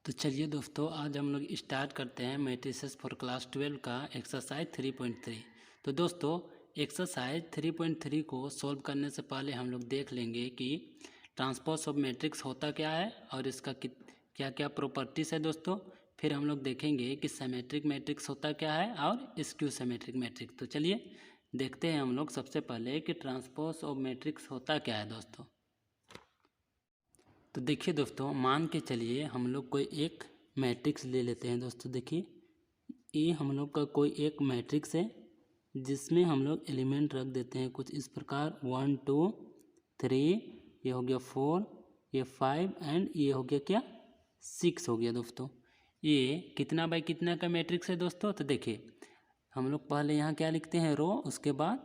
तो चलिए दोस्तों, आज हम लोग स्टार्ट करते हैं मैट्रिसेस फॉर क्लास 12 का एक्सरसाइज 3.3। तो दोस्तों, एक्सरसाइज 3.3 को सॉल्व करने से पहले हम लोग देख लेंगे कि ट्रांसपोज ऑफ मैट्रिक्स होता क्या है और इसका क्या क्या प्रॉपर्टीज़ है दोस्तों। फिर हम लोग देखेंगे कि सिमेट्रिक मैट्रिक्स होता क्या है और स्क्यू सिमेट्रिक मैट्रिक्स। तो चलिए देखते हैं हम लोग सबसे पहले कि ट्रांसपोज ऑफ मैट्रिक्स होता क्या है दोस्तों। तो देखिए दोस्तों, मान के चलिए हम लोग कोई एक मैट्रिक्स ले लेते हैं दोस्तों। देखिए, ये हम लोग का कोई एक मैट्रिक्स है जिसमें हम लोग एलिमेंट रख देते हैं कुछ इस प्रकार 1 2 3, ये हो गया 4, ये 5 एंड ये हो गया क्या 6 हो गया दोस्तों। ये कितना बाई कितना का मैट्रिक्स है दोस्तों। तो देखिए, हम लोग पहले यहाँ क्या लिखते हैं रो, उसके बाद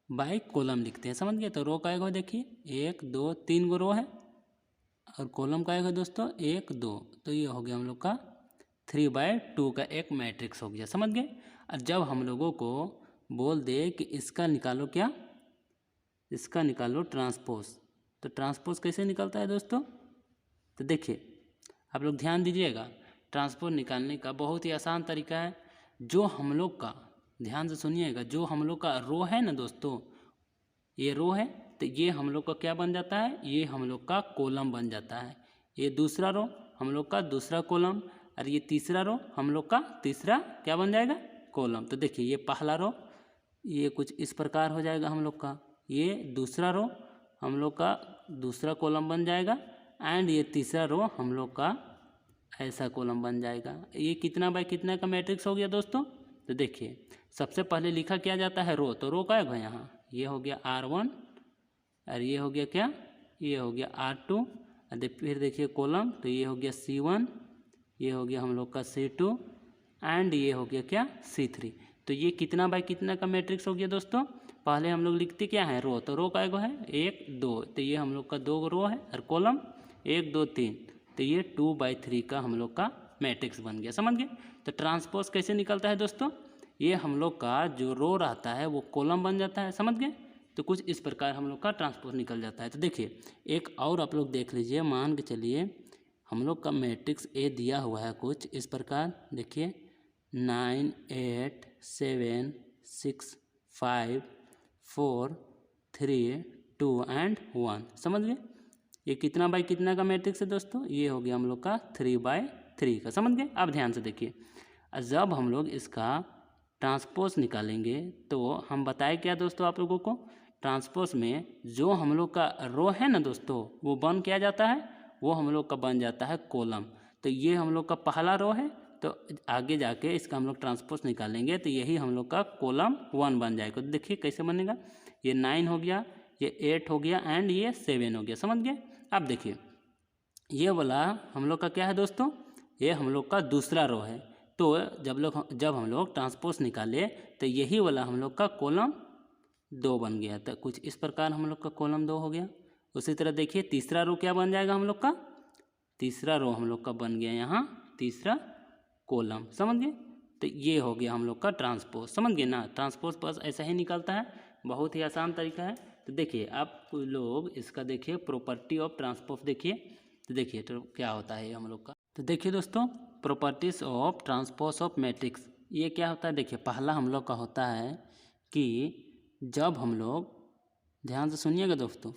बाई कॉलम लिखते हैं, समझ गए। तो रो का एक देखिए 1 2 3 गो रो है और कॉलम का आएगा दोस्तों 1 2। तो ये हो गया हम लोग का 3/2 का एक मैट्रिक्स हो गया, समझ गए। और जब हम लोगों को बोल दे कि इसका निकालो क्या, इसका निकालो ट्रांसपोज, तो ट्रांसपोज कैसे निकलता है दोस्तों। तो देखिए, आप लोग ध्यान दीजिएगा, ट्रांसपोज निकालने का बहुत ही आसान तरीका है। जो हम लोग का, ध्यान से सुनिएगा, जो हम लोग का रो है ना दोस्तों, ये रो है तो ये हम लोग का क्या बन जाता है, ये हम लोग का कॉलम बन जाता है। ये दूसरा रो हम लोग का दूसरा कॉलम, और ये तीसरा रो हम लोग का तीसरा क्या बन जाएगा, कॉलम। तो देखिए, ये पहला रो ये कुछ इस प्रकार हो जाएगा हम लोग का, ये दूसरा रो हम लोग का दूसरा कॉलम बन जाएगा, एंड ये तीसरा रो हम लोग का ऐसा कॉलम बन जाएगा। ये कितना बाई कितना का मैट्रिक्स हो गया दोस्तों। तो देखिए, सबसे पहले लिखा क्या जाता है रो, तो रो का है यहाँ, ये हो गया R1 और ये हो गया क्या, ये हो गया R2। और फिर देखिए कॉलम, तो ये हो गया C1, ये हो गया हम लोग का C2 एंड ये हो गया क्या C3। तो ये कितना बाई कितना का मैट्रिक्स हो गया दोस्तों। पहले हम लोग लिखते क्या है रो, तो रो का एगो है 1 2, तो ये हम लोग का 2 रो है, और कॉलम 1 2 3, तो ये 2/3 का हम लोग का मैट्रिक्स बन गया, समझ गए। तो ट्रांसपोज कैसे निकलता है दोस्तों, ये हम लोग का जो रो रहता है वो कॉलम बन जाता है, समझ गए। तो कुछ इस प्रकार हम लोग का ट्रांसपोज निकल जाता है। तो देखिए, एक और आप लोग देख लीजिए, मान के चलिए हम लोग का मैट्रिक्स ए दिया हुआ है कुछ इस प्रकार, देखिए 9 8 7 6 5 4 3 2 एंड 1, समझ गए। ये कितना बाई कितना का मैट्रिक्स है दोस्तों, ये हो गया हम लोग का 3/3 का, समझ गए। अब ध्यान से देखिए, जब हम लोग इसका ट्रांसपोज निकालेंगे तो हम बताए क्या दोस्तों आप लोगों को, ट्रांसपोज में जो हम लोग का रो है ना दोस्तों, वो बन क्या जाता है, वो हम लोग का बन जाता है कॉलम। तो ये हम लोग का पहला रो है, तो आगे जाके इसका हम लोग ट्रांसपोज निकालेंगे तो यही हम लोग का कॉलम 1 बन जाएगा। तो देखिए कैसे बनेगा, ये 9 हो गया, ये 8 हो गया एंड ये 7 हो गया, समझ गए। अब देखिए, ये वाला हम लोग का क्या है दोस्तों, ये हम लोग का दूसरा रो है। तो जब हम लोग ट्रांसपोज निकाले तो यही वाला हम लोग का कॉलम 2 बन गया। तो कुछ इस प्रकार हम लोग का कॉलम 2 हो गया। उसी तरह देखिए, तीसरा रो क्या बन जाएगा हम लोग का, तीसरा रो हम लोग का बन गया यहाँ तीसरा कॉलम, समझ गए। तो ये हो गया हम लोग का ट्रांसपोज, समझ गए ना। ट्रांसपोज बस ऐसा ही निकलता है, बहुत ही आसान तरीका है। तो देखिए आप लोग इसका देखिए प्रॉपर्टी ऑफ ट्रांसपोज देखिए, तो देखिए तो क्या होता है हम लोग का। तो देखिए दोस्तों, properties of transpose of matrix, ये क्या होता है। देखिए, पहला हम लोग का होता है कि जब हम लोग, ध्यान से सुनिएगा दोस्तों,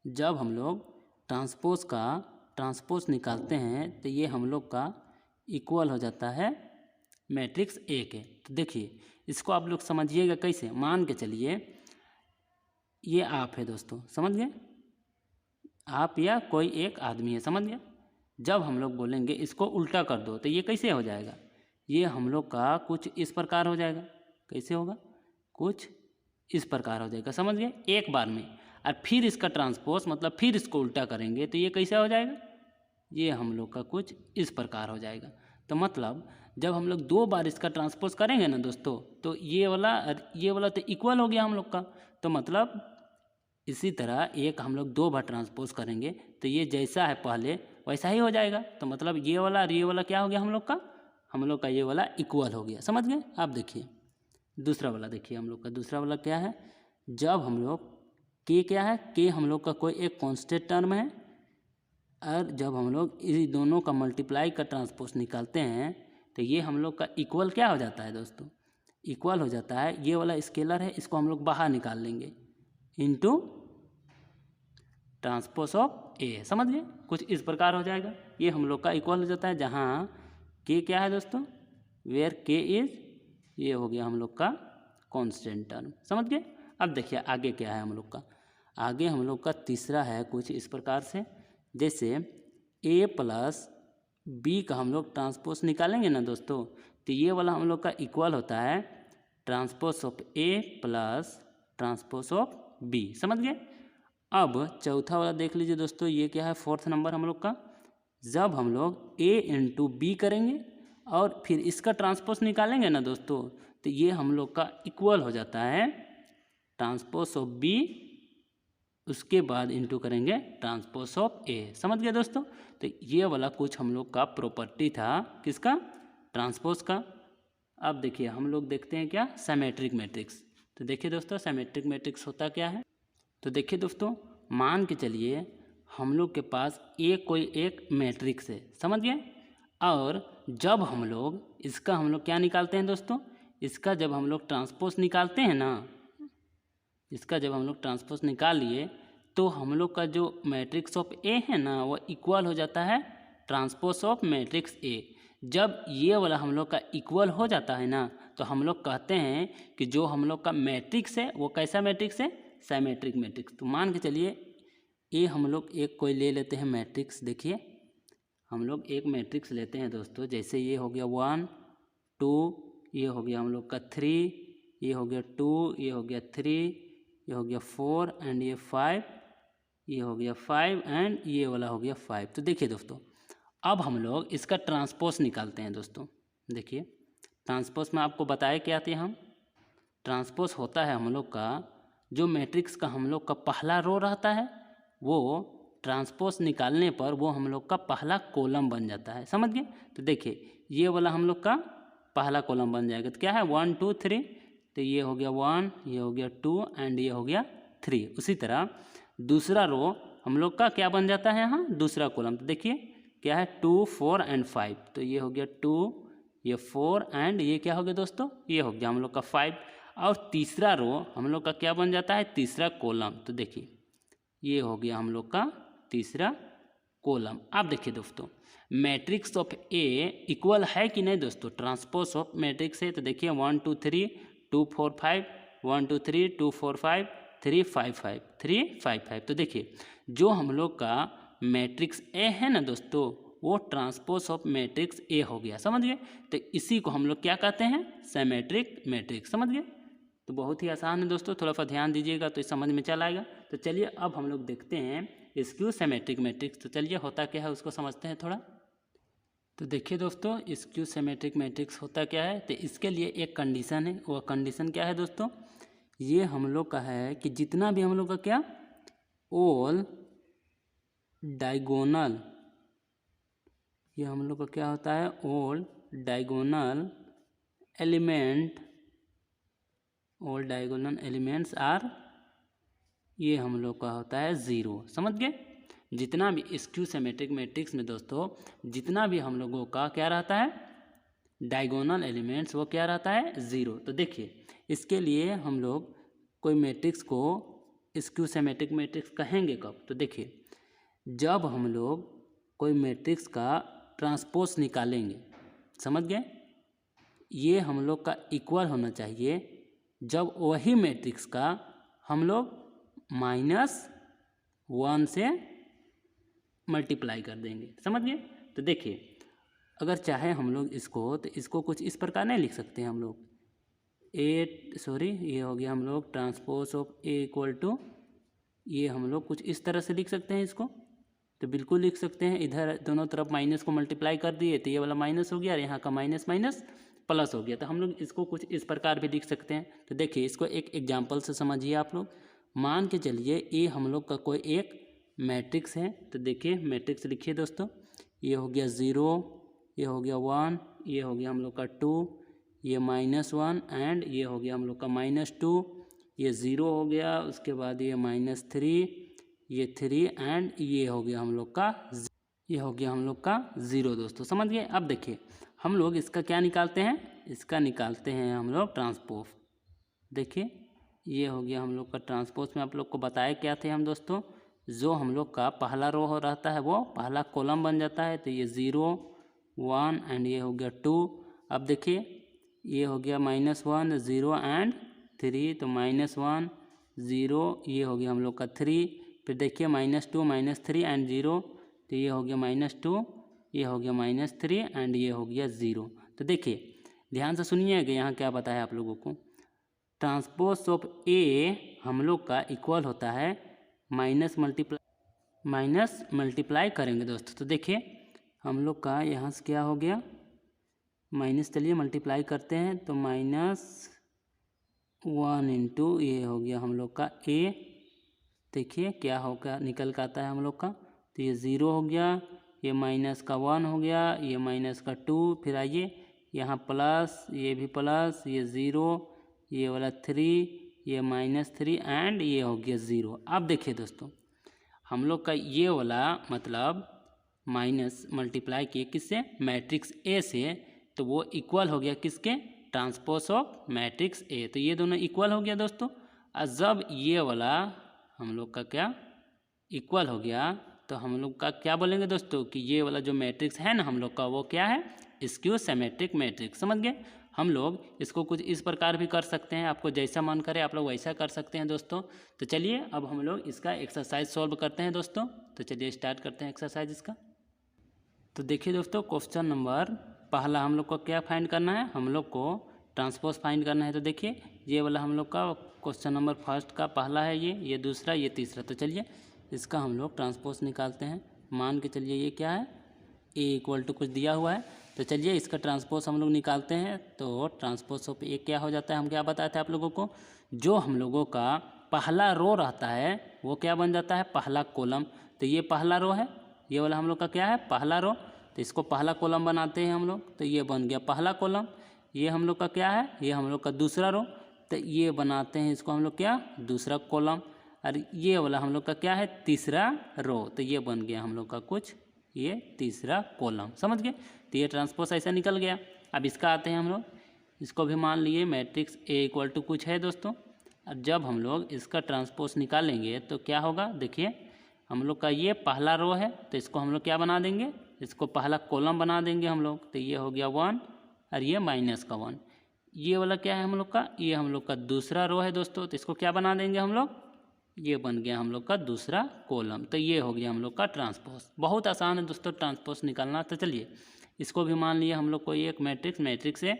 जब हम लोग ट्रांसपोज निकालते हैं तो ये हम लोग का इक्वल हो जाता है मैट्रिक्स ए के। तो देखिए, इसको आप लोग समझिएगा कैसे, मान के चलिए ये आप है दोस्तों, समझ गए, आप या कोई एक आदमी है, समझ गए। जब हम लोग बोलेंगे इसको उल्टा कर दो तो ये कैसे हो जाएगा, ये हम लोग का कुछ इस प्रकार हो जाएगा। कैसे होगा, कुछ इस प्रकार हो जाएगा, समझ गए, एक बार में। और फिर इसका ट्रांसपोज मतलब फिर इसको उल्टा करेंगे तो ये कैसा हो जाएगा, ये हम लोग का कुछ इस प्रकार हो जाएगा। तो मतलब जब हम लोग 2 बार इसका ट्रांसपोज करेंगे ना दोस्तों, तो ये वाला तो इक्वल हो गया हम लोग का। तो मतलब इसी तरह एक हम लोग 2 बार ट्रांसपोज करेंगे तो ये जैसा है पहले वैसा ही हो जाएगा। तो मतलब ये वाला और ये वाला क्या हो गया हम लोग का ये वाला इक्वल हो गया, समझ गए। आप देखिए दूसरा वाला, देखिए हम लोग का दूसरा वाला क्या है, जब हम लोग के क्या है, के हम लोग का कोई एक कांस्टेंट टर्म है और जब हम लोग इस दोनों का मल्टीप्लाई का ट्रांसपोज निकालते हैं तो ये हम लोग का इक्वल क्या हो जाता है दोस्तों, इक्वल हो जाता है, ये वाला स्केलर है इसको हम लोग बाहर निकाल लेंगे इनटू ट्रांसपोज ऑफ ए, समझ गए, कुछ इस प्रकार हो जाएगा। ये हम लोग का इक्वल हो जाता है जहाँ के क्या है दोस्तों, वेयर के इज, ये हो गया हम लोग का कांस्टेंट टर्म, समझ गए। अब देखिए आगे क्या है हम लोग का, आगे हम लोग का तीसरा है कुछ इस प्रकार से, जैसे ए प्लस बी का हम लोग ट्रांसपोज निकालेंगे ना दोस्तों, तो ये वाला हम लोग का इक्वल होता है transpose of A plus transpose of B, समझ गए। अब चौथा वाला देख लीजिए दोस्तों, ये क्या है, फोर्थ नंबर हम लोग का, जब हम लोग ए इंटू बी करेंगे और फिर इसका ट्रांसपोज निकालेंगे ना दोस्तों, तो ये हम लोग का इक्वल हो जाता है ट्रांसपोज ऑफ बी, उसके बाद इंटू करेंगे ट्रांसपोज ऑफ ए, समझ गए दोस्तों। तो ये वाला कुछ हम लोग का प्रॉपर्टी था, किसका, ट्रांसपोज का। अब देखिए हम लोग देखते हैं क्या, सिमेट्रिक मैट्रिक्स। तो देखिए दोस्तों सिमेट्रिक मैट्रिक्स होता क्या है, तो देखिए दोस्तों मान के चलिए हम लोग के पास कोई एक मैट्रिक्स है, समझ गए, और जब हम लोग इसका हम लोग क्या निकालते हैं दोस्तों, इसका जब हम लोग ट्रांसपोज निकालते हैं ना, इसका जब हम लोग ट्रांसपोज निकाल लिए तो हम लोग का जो मैट्रिक्स ऑफ ए है ना वो इक्वल हो जाता है ट्रांसपोज ऑफ मैट्रिक्स ए। जब ये वाला हम लोग का इक्वल हो जाता है ना तो हम लोग कहते हैं कि जो हम लोग का मैट्रिक्स है वो कैसा मैट्रिक्स है, सिमेट्रिक मैट्रिक्स। तो मान के चलिए ये हम लोग एक कोई ले लेते हैं मैट्रिक्स, देखिए हम लोग एक मैट्रिक्स लेते हैं दोस्तों, जैसे ये हो गया 1 2, ये हो गया हम लोग का 3, ये हो गया 2, ये हो गया 3, ये हो गया 4 एंड ये 5, ये हो गया 5 एंड ये वाला हो गया 5। तो देखिए दोस्तों अब हम लोग इसका ट्रांसपोज निकालते हैं दोस्तों। देखिए ट्रांसपोज में आपको बताया क्या थे हम, ट्रांसपोज होता है हम लोग का जो मैट्रिक्स का हम लोग का पहला रो रहता है वो ट्रांसपोज निकालने पर वो हम लोग का पहला कॉलम बन जाता है, समझ गए। तो देखिए ये वाला हम लोग का पहला कॉलम बन जाएगा, तो क्या है 1 2 3, तो ये हो गया 1, ये हो गया 2 एंड ये हो गया 3। उसी तरह दूसरा रो हम लोग का क्या बन जाता है यहाँ, दूसरा कॉलम, तो देखिए क्या है 2 4 एंड 5, तो ये हो गया 2, ये 4 एंड ये क्या हो गया दोस्तों, ये हो गया हम लोग का 5। और तीसरा रो हम लोग का क्या बन जाता है, तीसरा कॉलम, तो देखिए ये हो गया हम लोग का तीसरा कॉलम। अब देखिए दोस्तों मैट्रिक्स ऑफ ए इक्वल है कि नहीं दोस्तों, ट्रांसपोज ऑफ मैट्रिक्स है, तो देखिए 1 2 3 2 4 5, 1 2 3 2 4 5 3 5 5 3 5 5। तो देखिए जो हम लोग का मैट्रिक्स ए है ना दोस्तों वो ट्रांसपोज ऑफ मैट्रिक्स ए हो गया, समझ गए। तो इसी को हम लोग क्या कहते हैं, सिमेट्रिक मैट्रिक्स, समझ गए। तो बहुत ही आसान है दोस्तों, थोड़ा सा ध्यान दीजिएगा तो समझ में चल आएगा। तो चलिए अब हम लोग देखते हैं स्क्यू सिमेट्रिक मैट्रिक्स। तो चलिए होता क्या है उसको समझते हैं थोड़ा। तो देखिए दोस्तों स्क्यू सिमेट्रिक मैट्रिक्स होता क्या है, तो इसके लिए एक कंडीशन है, वो कंडीशन क्या है दोस्तों, ये हम लोग का है कि जितना भी हम लोग का क्या ऑल डायगोनल, ये हम लोग का क्या होता है all diagonal element, all diagonal elements are, ये हम लोग का होता है 0, समझ गए। जितना भी स्क्यू सिमेट्रिक मैट्रिक्स में दोस्तों जितना भी हम लोगों का क्या रहता है डायगोनल एलिमेंट्स वो क्या रहता है 0। तो देखिए इसके लिए हम लोग कोई मैट्रिक्स को स्क्यू सिमेट्रिक मैट्रिक्स कहेंगे कब, तो देखिए जब हम लोग कोई मैट्रिक्स का ट्रांसपोज निकालेंगे, समझ गए, ये हम लोग का इक्वल होना चाहिए जब वही मैट्रिक्स का हम लोग -1 से मल्टीप्लाई कर देंगे, समझ गए। तो देखिए अगर चाहे हम लोग इसको तो इसको कुछ इस प्रकार नहीं लिख सकते हैं हम लोग ये हो गया हम लोग transpose of A equal to, ये हम लोग कुछ इस तरह से लिख सकते हैं इसको, तो बिल्कुल लिख सकते हैं। इधर दोनों तरफ माइनस को मल्टीप्लाई कर दिए तो ये वाला माइनस हो गया और यहाँ का माइनस माइनस प्लस हो गया, तो हम लोग इसको कुछ इस प्रकार भी लिख सकते हैं। तो देखिए इसको एक एग्जाम्पल से समझिए आप लोग। मान के चलिए ये हम लोग का कोई एक मैट्रिक्स है, तो देखिए मैट्रिक्स लिखिए दोस्तों, ये हो गया 0, ये हो गया 1, ये हो गया हम लोग का 2, ये -1 एंड ये हो गया हम लोग का -2, ये 0 हो गया, उसके बाद ये -3, ये 3 एंड ये हो गया हम लोग का, ये हो गया हम लोग का 0 दोस्तों, समझ गए। अब देखिए हम लोग इसका क्या निकालते हैं, इसका निकालते हैं हम लोग ट्रांसपोज। देखिए ये हो गया हम लोग का ट्रांसपोज में आप लोग को बताया क्या थे हम दोस्तों, जो हम लोग का पहला रो हो रहता है वो पहला कॉलम बन जाता है। तो ये 0 1 एंड ये हो गया 2। अब देखिए ये हो गया -1 0 एंड 3, तो -1 0 ये हो गया हम लोग का 3। फिर देखिए -2 -3 एंड 0, तो ये हो गया -2, ये हो गया -3 एंड ये हो गया 0। तो देखिए ध्यान से सुनिएगा यहाँ क्या बताया आप लोगों को, ट्रांसपोज ऑफ ए हम लोग का इक्वल होता है माइनस मल्टीप्लाई करेंगे दोस्तों। तो देखिए हम लोग का यहाँ से क्या हो गया, माइनस, चलिए मल्टीप्लाई करते हैं, तो -1 इंटू ये हो गया हम लोग का ए। देखिए क्या होगा, निकल कर आता है हम लोग का, तो ये 0 हो गया, ये -1 हो गया, ये -2, फिर आइए यहाँ प्लस, ये भी प्लस, ये 0, ये वाला 3, ये -3 एंड ये हो गया 0। अब देखिए दोस्तों हम लोग का ये वाला मतलब माइनस मल्टीप्लाई किए किससे, मैट्रिक्स ए से, तो वो इक्वल हो गया किसके, ट्रांसपोज ऑफ मैट्रिक्स ए। तो ये दोनों इक्वल हो गया दोस्तों। और जब ये वाला हम लोग का क्या इक्वल हो गया, तो हम लोग का क्या बोलेंगे दोस्तों कि ये वाला जो मैट्रिक्स है ना हम लोग का, वो क्या है, स्क्यू सिमेट्रिक मैट्रिक्स। समझ गए। हम लोग इसको कुछ इस प्रकार भी कर सकते हैं, आपको जैसा मन करे आप लोग वैसा कर सकते हैं दोस्तों। तो चलिए अब हम लोग इसका एक्सरसाइज सॉल्व करते हैं दोस्तों। तो चलिए स्टार्ट करते हैं एक्सरसाइज इसका। तो देखिए दोस्तों क्वेश्चन नंबर पहला हम लोग को क्या फाइंड करना है, हम लोग को ट्रांसपोज फाइंड करना है। तो देखिए ये वाला हम लोग का क्वेश्चन नंबर फर्स्ट का पहला है, ये दूसरा, ये तीसरा। तो चलिए इसका हम लोग ट्रांसपोज निकालते हैं। मान के चलिए ये क्या है, ए इक्वल टू कुछ दिया हुआ है, तो चलिए इसका ट्रांसपोज हम लोग निकालते हैं। तो ट्रांसपोज ऑफ ए क्या हो जाता है, हम क्या बताए थे आप लोगों को, जो हम लोगों का पहला रो रहता है वो क्या बन जाता है, पहला कॉलम। तो ये पहला रो है, ये वाला हम लोग का क्या है, पहला रो। तो इसको पहला कॉलम बनाते हैं हम लोग, तो ये बन गया पहला कॉलम। ये हम लोग का क्या है, ये हम लोग का दूसरा रो, तो ये बनाते हैं इसको हम लोग क्या, दूसरा कॉलम। और ये वाला हम लोग का क्या है, तीसरा रो, तो ये बन गया हम लोग का कुछ ये तीसरा कॉलम। समझ गए। तो ये ट्रांसपोज ऐसा निकल गया। अब इसका आते हैं हम लोग, इसको भी मान लिए मैट्रिक्स ए इक्वल टू कुछ है दोस्तों। अब जब हम लोग इसका ट्रांसपोज निकालेंगे तो क्या होगा, देखिए हम लोग का ये पहला रो है, तो इसको हम लोग क्या बना देंगे, इसको पहला कॉलम बना देंगे हम लोग। तो ये हो गया 1 और ये -1। ये वाला क्या है हम लोग का, ये हम लोग का दूसरा रो है दोस्तों, तो इसको क्या बना देंगे हम लोग, ये बन गया हम लोग का दूसरा कॉलम। तो ये हो गया हम लोग का ट्रांसपोज। बहुत आसान है दोस्तों ट्रांसपोज निकालना। तो चलिए इसको भी मान लिए हम लोग को एक मैट्रिक्स है।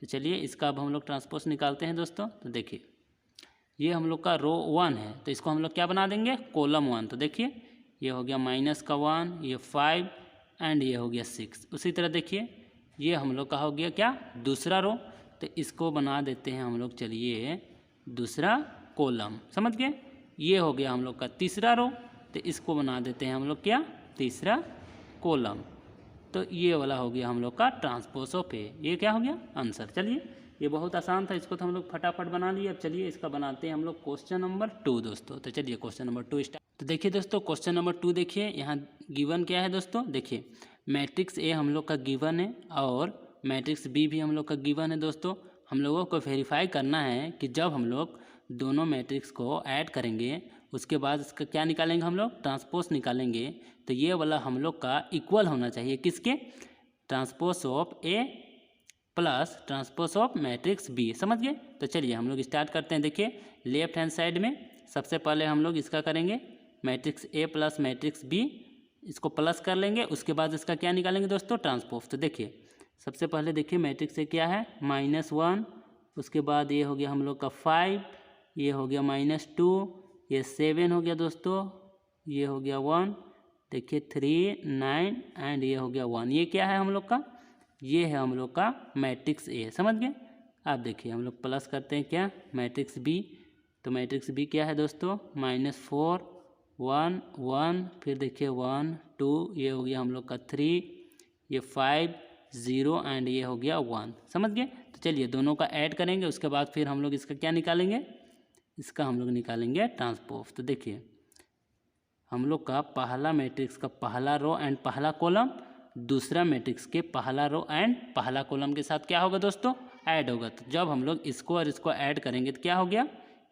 तो चलिए इसका अब हम लोग ट्रांसपोज निकालते हैं दोस्तों। तो देखिए ये हम लोग का रो 1 है, तो इसको हम लोग क्या बना देंगे, कॉलम 1। तो देखिए ये हो गया -1, ये 5 एंड ये हो गया 6। उसी तरह देखिए ये हम लोग का हो गया क्या, दूसरा रो, तो इसको बना देते हैं हम लोग, चलिए दूसरा कॉलम। समझ गए। ये हो गया हम लोग का तीसरा रो, तो इसको बना देते हैं हम लोग क्या, तीसरा कॉलम। तो ये वाला हो गया हम लोग का ट्रांसपोज ऑफ ए। ये क्या हो गया, आंसर। चलिए ये बहुत आसान था, इसको तो हम लोग फटाफट बना लिए। अब चलिए इसका बनाते हैं हम लोग क्वेश्चन नंबर 2 दोस्तों। तो चलिए क्वेश्चन नंबर 2 स्टार्ट। तो देखिए दोस्तों क्वेश्चन नंबर 2 देखिए यहाँ गिवन क्या है दोस्तों, देखिए मैट्रिक्स ए हम लोग का गिवन है और मैट्रिक्स बी भी हम लोग का गिवन है दोस्तों। हम लोगों को वेरीफाई करना है कि जब हम लोग दोनों मैट्रिक्स को ऐड करेंगे उसके बाद इसका क्या निकालेंगे, हम लोग ट्रांसपोज निकालेंगे। तो ये वाला हम लोग का इक्वल होना चाहिए किसके, transpose of A plus transpose of matrix B. समझ गए। तो चलिए हम लोग स्टार्ट करते हैं। देखिए लेफ्ट हैंड साइड में सबसे पहले हम लोग इसका करेंगे matrix A plus matrix B, इसको प्लस कर लेंगे, उसके बाद इसका क्या निकालेंगे दोस्तों, ट्रांसपोज। तो देखिए सबसे पहले देखिए मैट्रिक्स ए क्या है, -1, उसके बाद ये हो गया हम लोग का 5, ये हो गया -2, ये 7 हो गया दोस्तों, ये हो गया 1, देखिए 3 9 एंड ये हो गया 1। ये क्या है हम लोग का, ये है हम लोग का मैट्रिक्स ए। समझ गए। अब देखिए हम लोग प्लस करते हैं क्या, मैट्रिक्स बी। तो मैट्रिक्स बी क्या है दोस्तों, -4 1 1, फिर देखिए 1 2, ये हो गया हम लोग का 3, ये 5 0 एंड ये हो गया 1। समझ गए। तो चलिए दोनों का ऐड करेंगे, उसके बाद फिर हम लोग इसका क्या निकालेंगे, इसका हम लोग निकालेंगे ट्रांसपोज। तो देखिए हम लोग का पहला मैट्रिक्स का पहला रो एंड पहला कॉलम दूसरा मैट्रिक्स के पहला रो एंड पहला कॉलम के साथ क्या होगा दोस्तों, ऐड होगा। तो जब हम लोग इसको और इसको ऐड करेंगे तो क्या हो गया,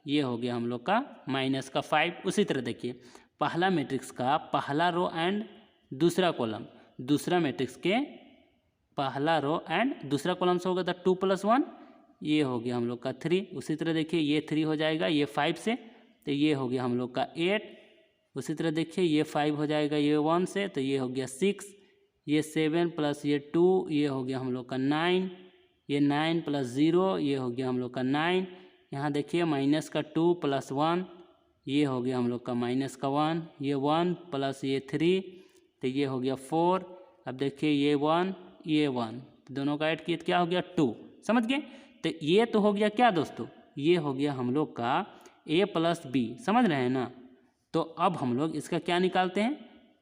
ये हो गया हम लोग का -5। उसी तरह देखिए पहला मैट्रिक्स का पहला रो एंड दूसरा कॉलम दूसरा मैट्रिक्स के पहला रो एंड दूसरा कॉलम से होगा तो 2 + 1, ये हो गया हम लोग का 3। उसी तरह देखिए ये 3 हो जाएगा ये 5 से, तो ये हो गया हम लोग का 8। उसी तरह देखिए ये 5 हो जाएगा ये 1 से, तो ये हो गया 6। ये 7 + ये 2 ये हो गया हम लोग का 9। ये 9 + 0 ये हो गया हम लोग का 9। यहाँ देखिए -2 + 1 ये हो गया हम लोग का -1। ये 1 + ये 3 तो ये हो गया 4। अब देखिए ये 1 ये 1 दोनों का ऐड किए तो क्या हो गया 2। समझ गए। तो ये तो हो गया क्या दोस्तों, ये हो गया हम लोग का a + b। समझ रहे हैं ना। तो अब हम लोग इसका क्या निकालते हैं,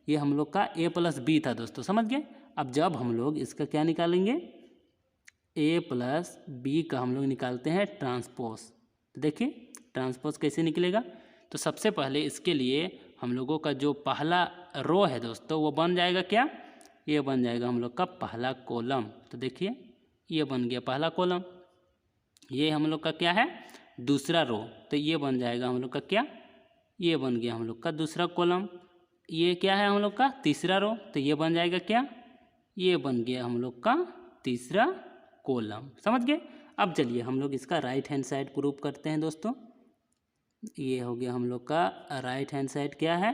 ये हम लोग का a + b था दोस्तों। समझ गए। अब जब हम लोग इसका क्या निकालेंगे, a + b का हम लोग निकालते हैं ट्रांसपोज। तो देखिए ट्रांसपोज कैसे निकलेगा। तो सबसे पहले इसके लिए हम लोगों का जो पहला रो है दोस्तों वो बन जाएगा क्या, ये बन जाएगा हम लोग का पहला कॉलम। तो देखिए ये बन गया पहला कॉलम। ये हम लोग का क्या है दूसरा रो, तो ये बन जाएगा हम लोग का क्या, ये बन गया हम लोग का दूसरा कॉलम। ये क्या है हम लोग का तीसरा रो, तो ये बन जाएगा क्या, ये बन गया हम लोग का तीसरा कॉलम। समझ गए। अब चलिए हम लोग इसका राइट हैंड साइड प्रूव करते हैं दोस्तों। ये हो गया हम लोग का राइट हैंड साइड क्या है,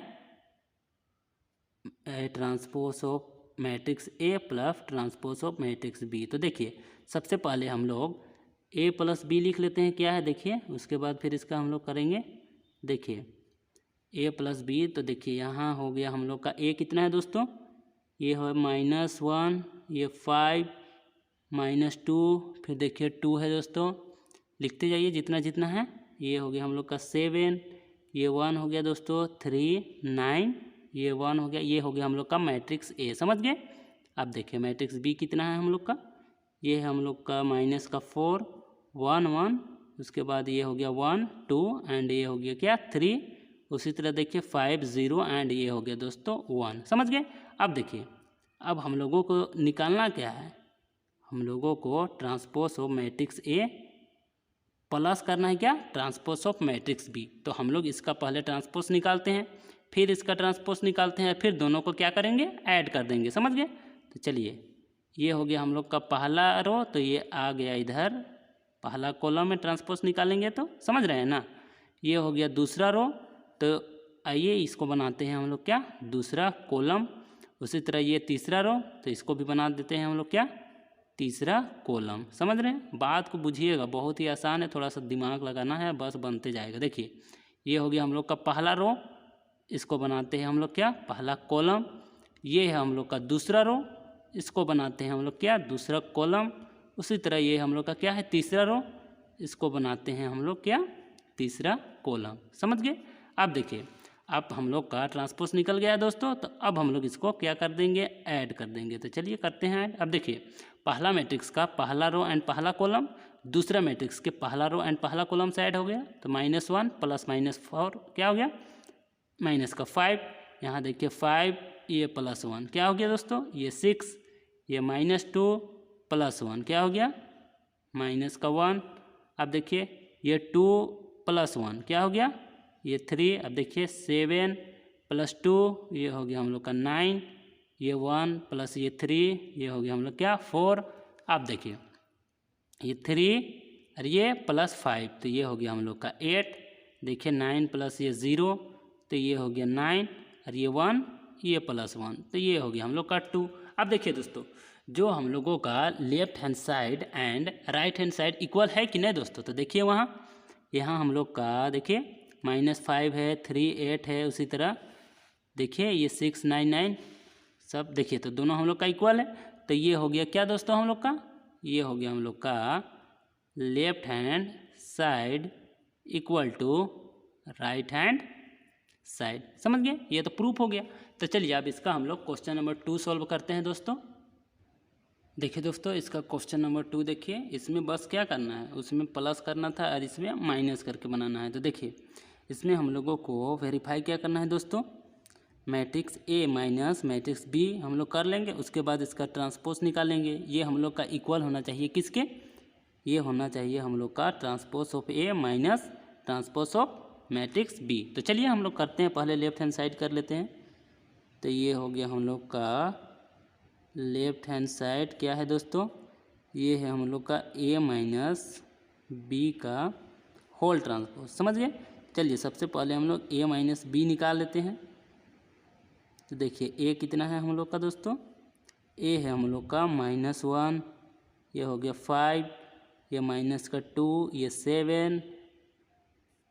transpose of matrix A + transpose of matrix B। तो देखिए सबसे पहले हम लोग A + B लिख लेते हैं क्या है देखिए, उसके बाद फिर इसका हम लोग करेंगे। देखिए A + B, तो देखिए यहाँ हो गया हम लोग का A कितना है दोस्तों, ये हो -1, ये 5 -2, फिर देखिए 2 है दोस्तों, लिखते जाइए जितना जितना है। ये हो गया हम लोग का 7, ये 1 हो गया दोस्तों, 3 9, ये 1 हो गया, ये हो गया हम लोग का मैट्रिक्स A। समझ गए। अब देखिए मैट्रिक्स B कितना है हम लोग का, ये है हम लोग का -4 1 1, उसके बाद ये हो गया 1 2 एंड ये हो गया क्या 3। उसी तरह देखिए 5 0 एंड ये हो गया दोस्तों 1। समझ गए। अब देखिए अब हम लोगों को निकालना क्या है, हम लोगों को transpose of matrix A plus करना है क्या ट्रांसपोज ऑफ मैट्रिक्स B। तो हम लोग इसका पहले ट्रांसपोज निकालते हैं, फिर इसका ट्रांसपोज निकालते हैं, फिर दोनों को क्या करेंगे ऐड कर देंगे। समझ गए। तो चलिए ये हो गया हम लोग का पहला रो, तो ये आ गया इधर पहला कॉलम में ट्रांसपोज निकालेंगे तो समझ रहे हैं ना। ये हो गया दूसरा रो, तो आइए इसको बनाते हैं हम लोग क्या दूसरा कॉलम। उसी तरह ये तीसरा रो, तो इसको भी बना देते हैं हम लोग क्या तीसरा कॉलम। समझ रहे हैं, बात को बुझिएगा, बहुत ही आसान है, थोड़ा सा दिमाग लगाना है, बस बनते जाएगा। देखिए ये हो गया हम लोग का पहला रो, इसको बनाते हैं हम लोग क्या पहला कॉलम। ये है हम लोग का दूसरा रो, इसको बनाते हैं हम लोग क्या दूसरा कॉलम। उसी तरह ये हम लोग का क्या है तीसरा रो, इसको बनाते हैं हम लोग क्या तीसरा कॉलम। समझ गए। अब देखिए अब हम लोग का ट्रांसपोज निकल गया है दोस्तों, तो अब हम लोग इसको क्या कर देंगे ऐड कर देंगे। तो चलिए करते हैं ऐड। अब देखिए पहला मैट्रिक्स का पहला रो एंड पहला कॉलम दूसरा मैट्रिक्स के पहला रो एंड पहला कॉलम से ऐड हो गया, तो -1 + -4 क्या हो गया -5। यहाँ देखिए 5 ये +1 क्या हो गया दोस्तों, ये 6, ये -2 + 1 क्या हो गया -1। अब देखिए ये 2 + 1 क्या हो गया ये 3। अब देखिए 7 + 2 ये हो गया हम लोग का 9, ये 1 + ये 3 ये हो गया हम लोग क्या 4। अब देखिए ये 3 और ये +5, तो ये हो गया हम लोग का 8। देखिए 9 + ये 0, तो ये हो गया 9 और ये 1 ये +1, तो ये हो गया हम लोग का 2। अब देखिए दोस्तों जो हम लोगों का left hand side and right hand side equal है कि नहीं दोस्तों, तो देखिए यहाँ हम लोग का देखिए -5 है, 3 8 है, उसी तरह देखिए ये 6 9 9 सब देखिए, तो दोनों हम लोग का इक्वल है। तो ये हो गया क्या दोस्तों हम लोग का, ये हो गया हम लोग का left hand side equal to right hand side. समझ गए, ये तो प्रूफ हो गया। तो चलिए अब इसका हम लोग क्वेश्चन नंबर 2 सॉल्व करते हैं दोस्तों। देखिए दोस्तों इसका क्वेश्चन नंबर 2 देखिए, इसमें बस क्या करना है, उसमें प्लस करना था और इसमें माइनस करके बनाना है। तो देखिए इसमें हम लोगों को वेरीफाई क्या करना है दोस्तों, matrix A minus matrix B हम लोग कर लेंगे। उसके बाद इसका ट्रांसपोज निकालेंगे। ये हम लोग का इक्वल होना चाहिए किसके, ये होना चाहिए हम लोग का transpose of A minus transpose of matrix B. तो चलिए हम लोग करते हैं, पहले लेफ्ट हैंड साइड कर लेते हैं। तो ये हो गया हम लोग का लेफ्ट हैंड साइड क्या है दोस्तों, ये है हम लोग का ए माइनस बी का होल ट्रांसपोज, समझ गए। चलिए सबसे पहले हम लोग ए माइनस बी निकाल लेते हैं। तो देखिए ए कितना है हम लोग का दोस्तों, ए है हम लोग का -1, ये हो गया 5, ये माइनस का 2, ये 7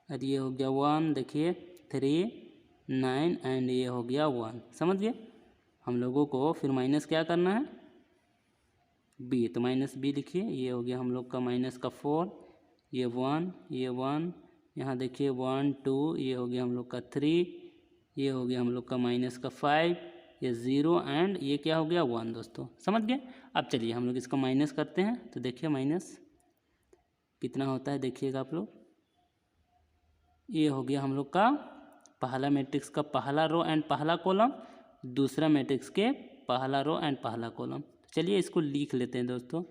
और ये हो गया 1, देखिए 3, 9 एंड ये हो गया 1, समझ गए। हम लोगों को फिर माइनस क्या करना है, बी, तो माइनस बी लिखिए। ये हो गया हम लोग का माइनस का 4, ये 1, ये 1, यहाँ देखिए 1 2, ये हो गया हम लोग का 3, ये हो गया हम लोग का माइनस का 5, ये 0 एंड ये क्या हो गया 1 दोस्तों, समझ गए। अब चलिए हम लोग इसको माइनस करते हैं। तो देखिए माइनस कितना होता है, देखिएगा आप लोग, ये हो गया हम लोग का पहला मैट्रिक्स का पहला रो एंड पहला कॉलम, दूसरा मैट्रिक्स के पहला रो एंड पहला कॉलम। चलिए इसको लिख लेते हैं दोस्तों,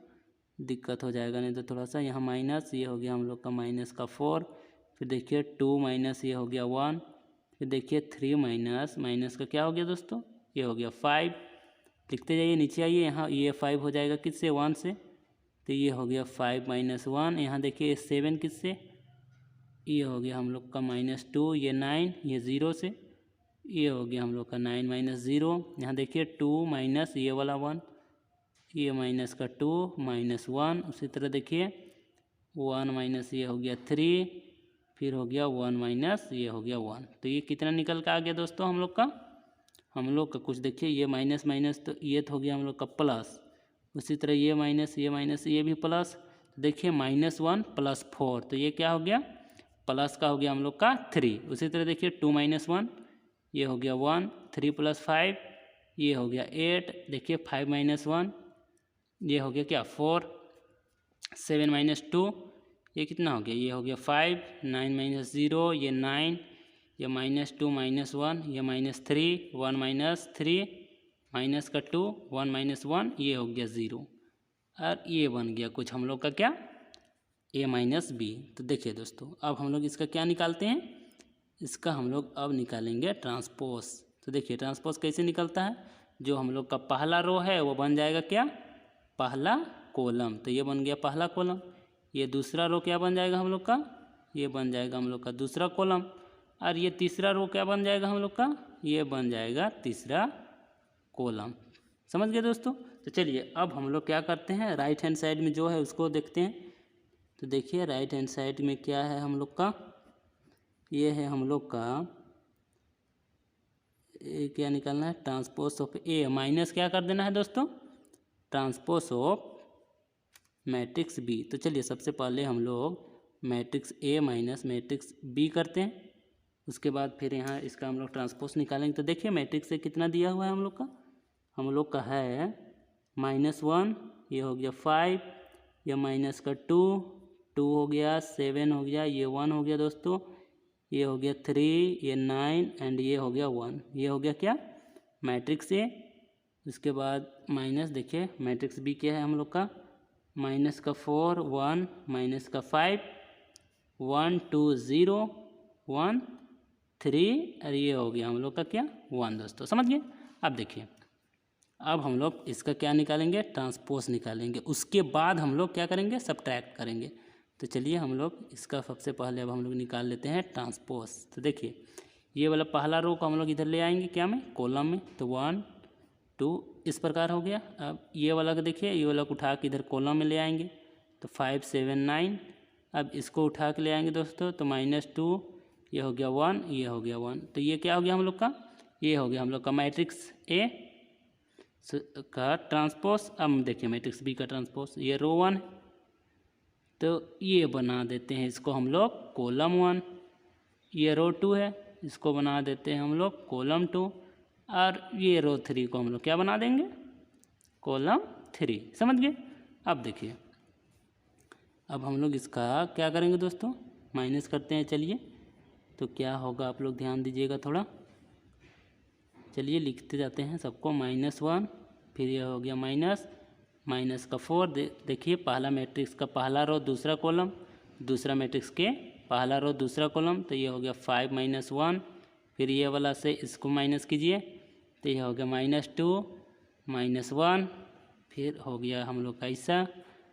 दिक्कत हो जाएगा नहीं तो थोड़ा सा। यहाँ माइनस, ये हो गया हम लोग का माइनस का 4, फिर देखिए 2 माइनस ये हो गया 1, फिर देखिए 3 माइनस माइनस का क्या हो गया दोस्तों, ये हो गया 5। लिखते जाइए, नीचे आइए, यहाँ ये 5 हो जाएगा किससे, 1 से, तो ये हो गया 5 माइनस 1। यहाँ देखिए 7 किससे, ये हो गया हम लोग का -2, ये 9, ये 0 से, ये हो गया हम लोग का 9 माइनस 0। यहाँ देखिए 2 माइनस ये वाला 1, ये माइनस का 2 माइनस 1, उसी तरह देखिए 1 माइनस ये हो गया 3, फिर हो गया 1 माइनस ये हो गया 1। तो ये कितना निकल के आ गया दोस्तों हम लोग का कुछ देखिए, ये माइनस माइनस तो ये तो हो गया हम लोग का प्लस, उसी तरह ये माइनस ये भी प्लस, देखिए -1 + 4, तो ये क्या हो गया, प्लस का हो गया हम लोग का 3। उसी तरह देखिए 2 - 1, ये हो गया 1, 3 + 5 ये हो गया 8, देखिए 5 - 1 ये हो गया क्या 4, 7 - 2 ये कितना हो गया, ये हो गया 5, 9 - 0 ये 9, ये -2 - 1 ये -3, 1 - 3 माइनस का 2, 1 - 1 ये हो गया 0, और ये बन गया कुछ हम लोग का क्या, a माइनस बी। तो देखिए दोस्तों अब हम लोग इसका क्या निकालते हैं, इसका हम लोग अब निकालेंगे ट्रांसपोज। तो देखिए ट्रांसपोज कैसे निकलता है, जो हम लोग का पहला रो है वो बन जाएगा क्या, पहला कॉलम, तो ये बन गया पहला कॉलम। ये दूसरा रो क्या बन जाएगा हम लोग का, ये बन जाएगा हम लोग का दूसरा कॉलम, और ये तीसरा रो क्या बन जाएगा हम लोग का, ये बन जाएगा तीसरा कॉलम, समझ गए दोस्तों। तो चलिए अब हम लोग क्या करते हैं, राइट हैंड साइड में जो है उसको देखते हैं। तो देखिए राइट हैंड साइड में क्या है हम लोग का, ये है हम लोग का ये क्या निकालना है, ट्रांसपोज ऑफ ए माइनस क्या कर देना है दोस्तों, ट्रांसपोज ऑफ मैट्रिक्स बी। तो चलिए सबसे पहले हम लोग matrix A minus matrix B करते हैं, उसके बाद फिर यहाँ इसका हम लोग ट्रांसपोज निकालेंगे। तो देखिए मैट्रिक्स से कितना दिया हुआ है हम लोग का है -1, ये हो गया 5, ये माइनस का 2 हो गया, 7 हो गया, ये 1 हो गया दोस्तों, ये हो गया 3, ये 9 एंड ये हो गया 1, ये हो गया क्या मैट्रिक्स ए। उसके बाद माइनस देखिए मैट्रिक्स बी क्या है हम लोग का, माइनस का 4, 1 माइनस का 5, 1 2 0 1 3 और ये हो गया हम लोग का क्या 1 दोस्तों, समझ गए। अब देखिए अब हम लोग इसका क्या निकालेंगे, ट्रांसपोज निकालेंगे, उसके बाद हम लोग क्या करेंगे, सब्ट्रैक्ट करेंगे। तो चलिए हम लोग इसका सबसे पहले अब हम लोग निकाल लेते हैं ट्रांसपोज। तो देखिए ये वाला पहला रो को हम लोग इधर ले आएंगे क्या में, कॉलम में, तो 1 2 इस प्रकार हो गया। अब ये वाला को देखिए, ये वाला को उठा के इधर कॉलम में ले आएंगे, तो 5 7 9, अब इसको उठा के ले आएंगे दोस्तों, तो -2 ये हो गया 1, ये हो गया 1, तो ये क्या हो गया हम लोग का, ये हो गया हम लोग का मैट्रिक्स ए का ट्रांसपोज। अब देखिए मैट्रिक्स बी का ट्रांसपोज, ये रो 1 तो ये बना देते हैं इसको हम लोग कॉलम 1, ये रो 2 है इसको बना देते हैं हम लोग कॉलम 2, और ये रो 3 को हम लोग क्या बना देंगे, कॉलम 3, समझ गए। अब देखिए अब हम लोग इसका क्या करेंगे दोस्तों, माइनस करते हैं। चलिए तो क्या होगा आप लोग ध्यान दीजिएगा थोड़ा, चलिए लिखते जाते हैं सबको, -1, फिर ये हो गया माइनस का 4। देखिए पहला मैट्रिक्स का पहला रो दूसरा कॉलम, दूसरा मैट्रिक्स के पहला रो दूसरा कॉलम, तो ये हो गया 5 - 1। फिर ये वाला से इसको माइनस कीजिए, तो ये हो गया -2 - 1। फिर हो गया हम लोग का ऐसा,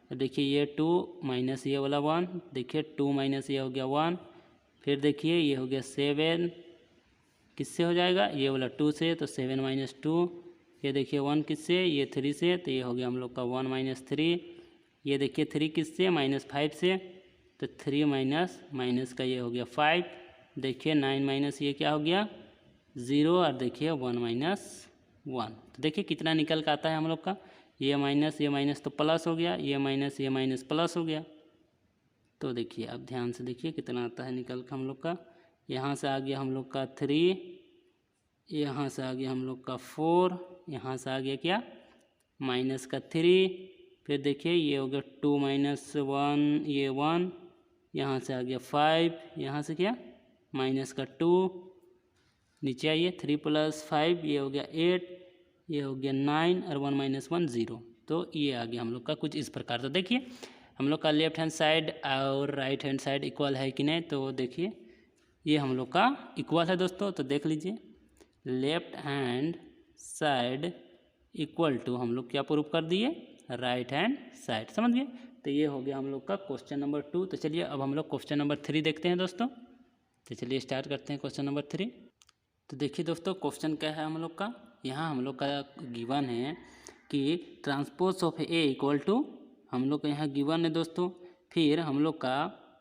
तो देखिए ये 2 माइनस ये वाला 1, देखिए 2 माइनस ये हो गया 1। फिर देखिए ये हो गया 7, किससे हो जाएगा, ये वाला 2 से, तो 7 - 2। ये देखिए 1 किससे, ये 3 से, तो ये हो गया हम लोग का 1 - 3। ये देखिए 3 किससे, -5 से, तो 3 माइनस का ये हो गया 5। देखिए 9 माइनस ये क्या हो गया 0, और देखिए 1 - 1। तो देखिए कितना निकल का आता है हम लोग का, ये माइनस तो प्लस हो गया, ये माइनस प्लस हो गया। तो देखिए अब ध्यान से देखिए कितना आता है निकल का हम लोग का। यहाँ से आ गया हम लोग का 3, यहाँ से आ गया हम लोग का 4, यहाँ से आ गया क्या माइनस का 3। फिर देखिए ये हो गया 2 - 1, ये 1, यहाँ से आ गया 5, यहाँ से क्या माइनस का 2। नीचे आइए 3 + 5 ये हो गया 8, ये हो गया 9, और 1 - 1 0। तो ये आ गया हम लोग का कुछ इस प्रकार। तो देखिए हम लोग का लेफ्ट हैंड साइड और राइट हैंड साइड इक्वल है कि नहीं, तो देखिए ये हम लोग का इक्वल है दोस्तों। तो देख लीजिए left hand side equal to हम लोग क्या प्रूफ कर दिए, राइट हैंड साइड, समझ गए। तो ये हो गया हम लोग का क्वेश्चन नंबर 2। तो चलिए अब हम लोग क्वेश्चन नंबर 3 देखते हैं दोस्तों। तो चलिए स्टार्ट करते हैं क्वेश्चन नंबर 3। तो देखिए दोस्तों क्वेश्चन क्या है हम लोग का, यहाँ हम लोग का गिवन है कि transpose of A equal to, हम लोग का यहाँ गिवन है दोस्तों। फिर हम लोग का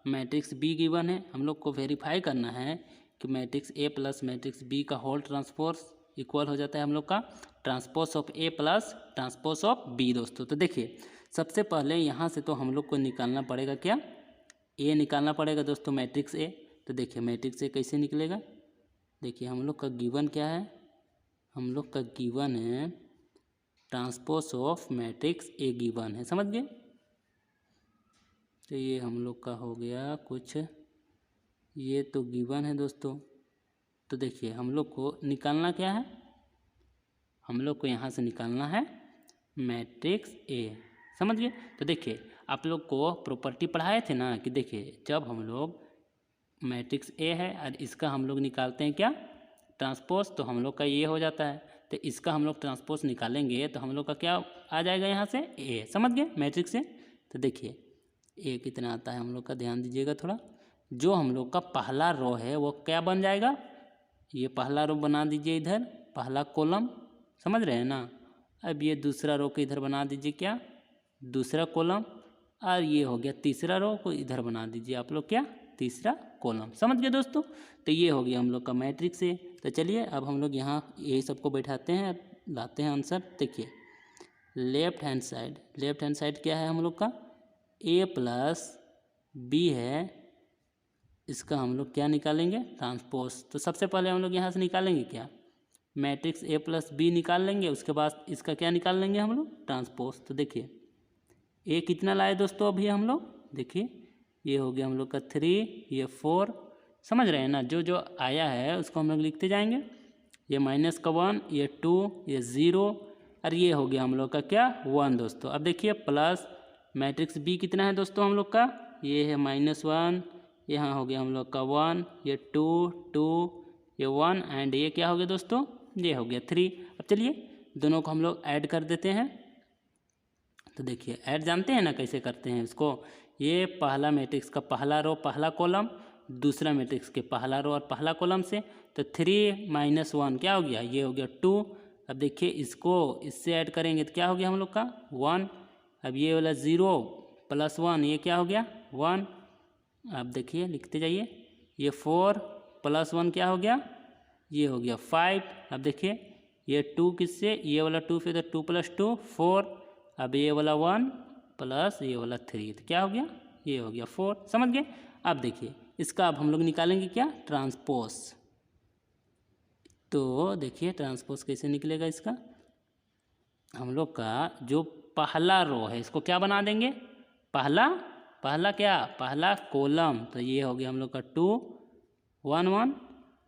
मैट्रिक्स बी गिवन है, हम लोग को वेरीफाई करना है कि matrix A plus matrix B का होल ट्रांसपोज इक्वल हो जाता है हम लोग का transpose of A plus transpose of B दोस्तों। तो देखिए सबसे पहले यहाँ से तो हम लोग को निकालना पड़ेगा क्या, ए निकालना पड़ेगा दोस्तों, मैट्रिक्स ए। तो देखिए मैट्रिक्स ए कैसे निकलेगा, देखिए हम लोग का गिवन क्या है, हम लोग का गिवन है transpose of matrix A given है, समझ गए। तो ये हम लोग का हो गया कुछ, ये तो गिवन है दोस्तों। तो देखिए हम लोग को निकालना क्या है, हम लोग को यहाँ से निकालना है मैट्रिक्स ए, समझ गए। तो देखिए आप लोग को प्रॉपर्टी पढ़ाए थे ना कि देखिए जब हम लोग मैट्रिक्स ए है और इसका हम लोग निकालते हैं क्या ट्रांसपोज, तो हम लोग का ये हो जाता है। तो इसका हम लोग ट्रांसपोज निकालेंगे तो हम लोग का क्या आ जाएगा यहाँ से ए, समझ गए मैट्रिक्स से। तो देखिए ए कितना आता है हम लोग का, ध्यान दीजिएगा थोड़ा, जो हम लोग का पहला रो है वो क्या बन जाएगा, ये पहला रो बना दीजिए इधर पहला कॉलम, समझ रहे हैं ना। अब ये दूसरा रो को इधर बना दीजिए क्या दूसरा कॉलम, और ये हो गया तीसरा रो को इधर बना दीजिए आप लोग क्या तीसरा कॉलम, समझ गए दोस्तों। तो ये हो गया हम लोग का मैट्रिक्स है। तो चलिए अब हम लोग यहाँ यही सबको बैठाते हैं, लाते हैं आंसर। देखिए लेफ्ट हैंड साइड क्या है हम लोग का ए प्लस बी है, इसका हम लोग क्या निकालेंगे ट्रांसपोज। तो सबसे पहले हम लोग यहाँ से निकालेंगे क्या मैट्रिक्स ए प्लस बी निकाल लेंगे, उसके बाद इसका क्या निकाल लेंगे हम लोग ट्रांसपोज। तो देखिए ए कितना लाए दोस्तों अभी हम लोग, देखिए ये हो गया हम लोग का 3, ये 4, समझ रहे हैं ना। जो जो आया है उसको हम लोग लिखते जाएंगे, ये -1, ये 2, ये 0, और ये हो गया हम लोग का क्या 1 दोस्तों। अब देखिए प्लस मैट्रिक्स बी कितना है दोस्तों हम लोग का, ये है -1, यहाँ हो गया हम लोग का 1, ये 2, 2, ये 1, एंड ये क्या हो गया दोस्तों ये हो गया 3। अब चलिए दोनों को हम लोग ऐड कर देते हैं। तो देखिए ऐड जानते हैं ना कैसे करते हैं इसको, ये पहला मैट्रिक्स का पहला रो पहला कॉलम, दूसरा मैट्रिक्स के पहला रो और पहला कॉलम से, तो 3 - 1 क्या हो गया ये हो गया 2। अब देखिए इसको इससे ऐड करेंगे तो क्या हो गया हम लोग का 1। अब ये वाला 0 + 1 ये क्या हो गया 1। अब देखिए लिखते जाइए, ये 4 + 1 क्या हो गया ये हो गया 5। अब देखिए ये 2 किससे, ये वाला 2 फिर 2 + 2 4, अब ये वाला 1 प्लस ये वाला 3, तो क्या हो गया ये हो गया 4, समझ गए। अब देखिए इसका अब हम लोग निकालेंगे क्या ट्रांसपोज। तो देखिए ट्रांसपोज कैसे निकलेगा इसका, हम लोग का जो पहला रो है इसको क्या बना देंगे पहला क्या पहला कॉलम, तो ये हो गया हम लोग का 2 1 1,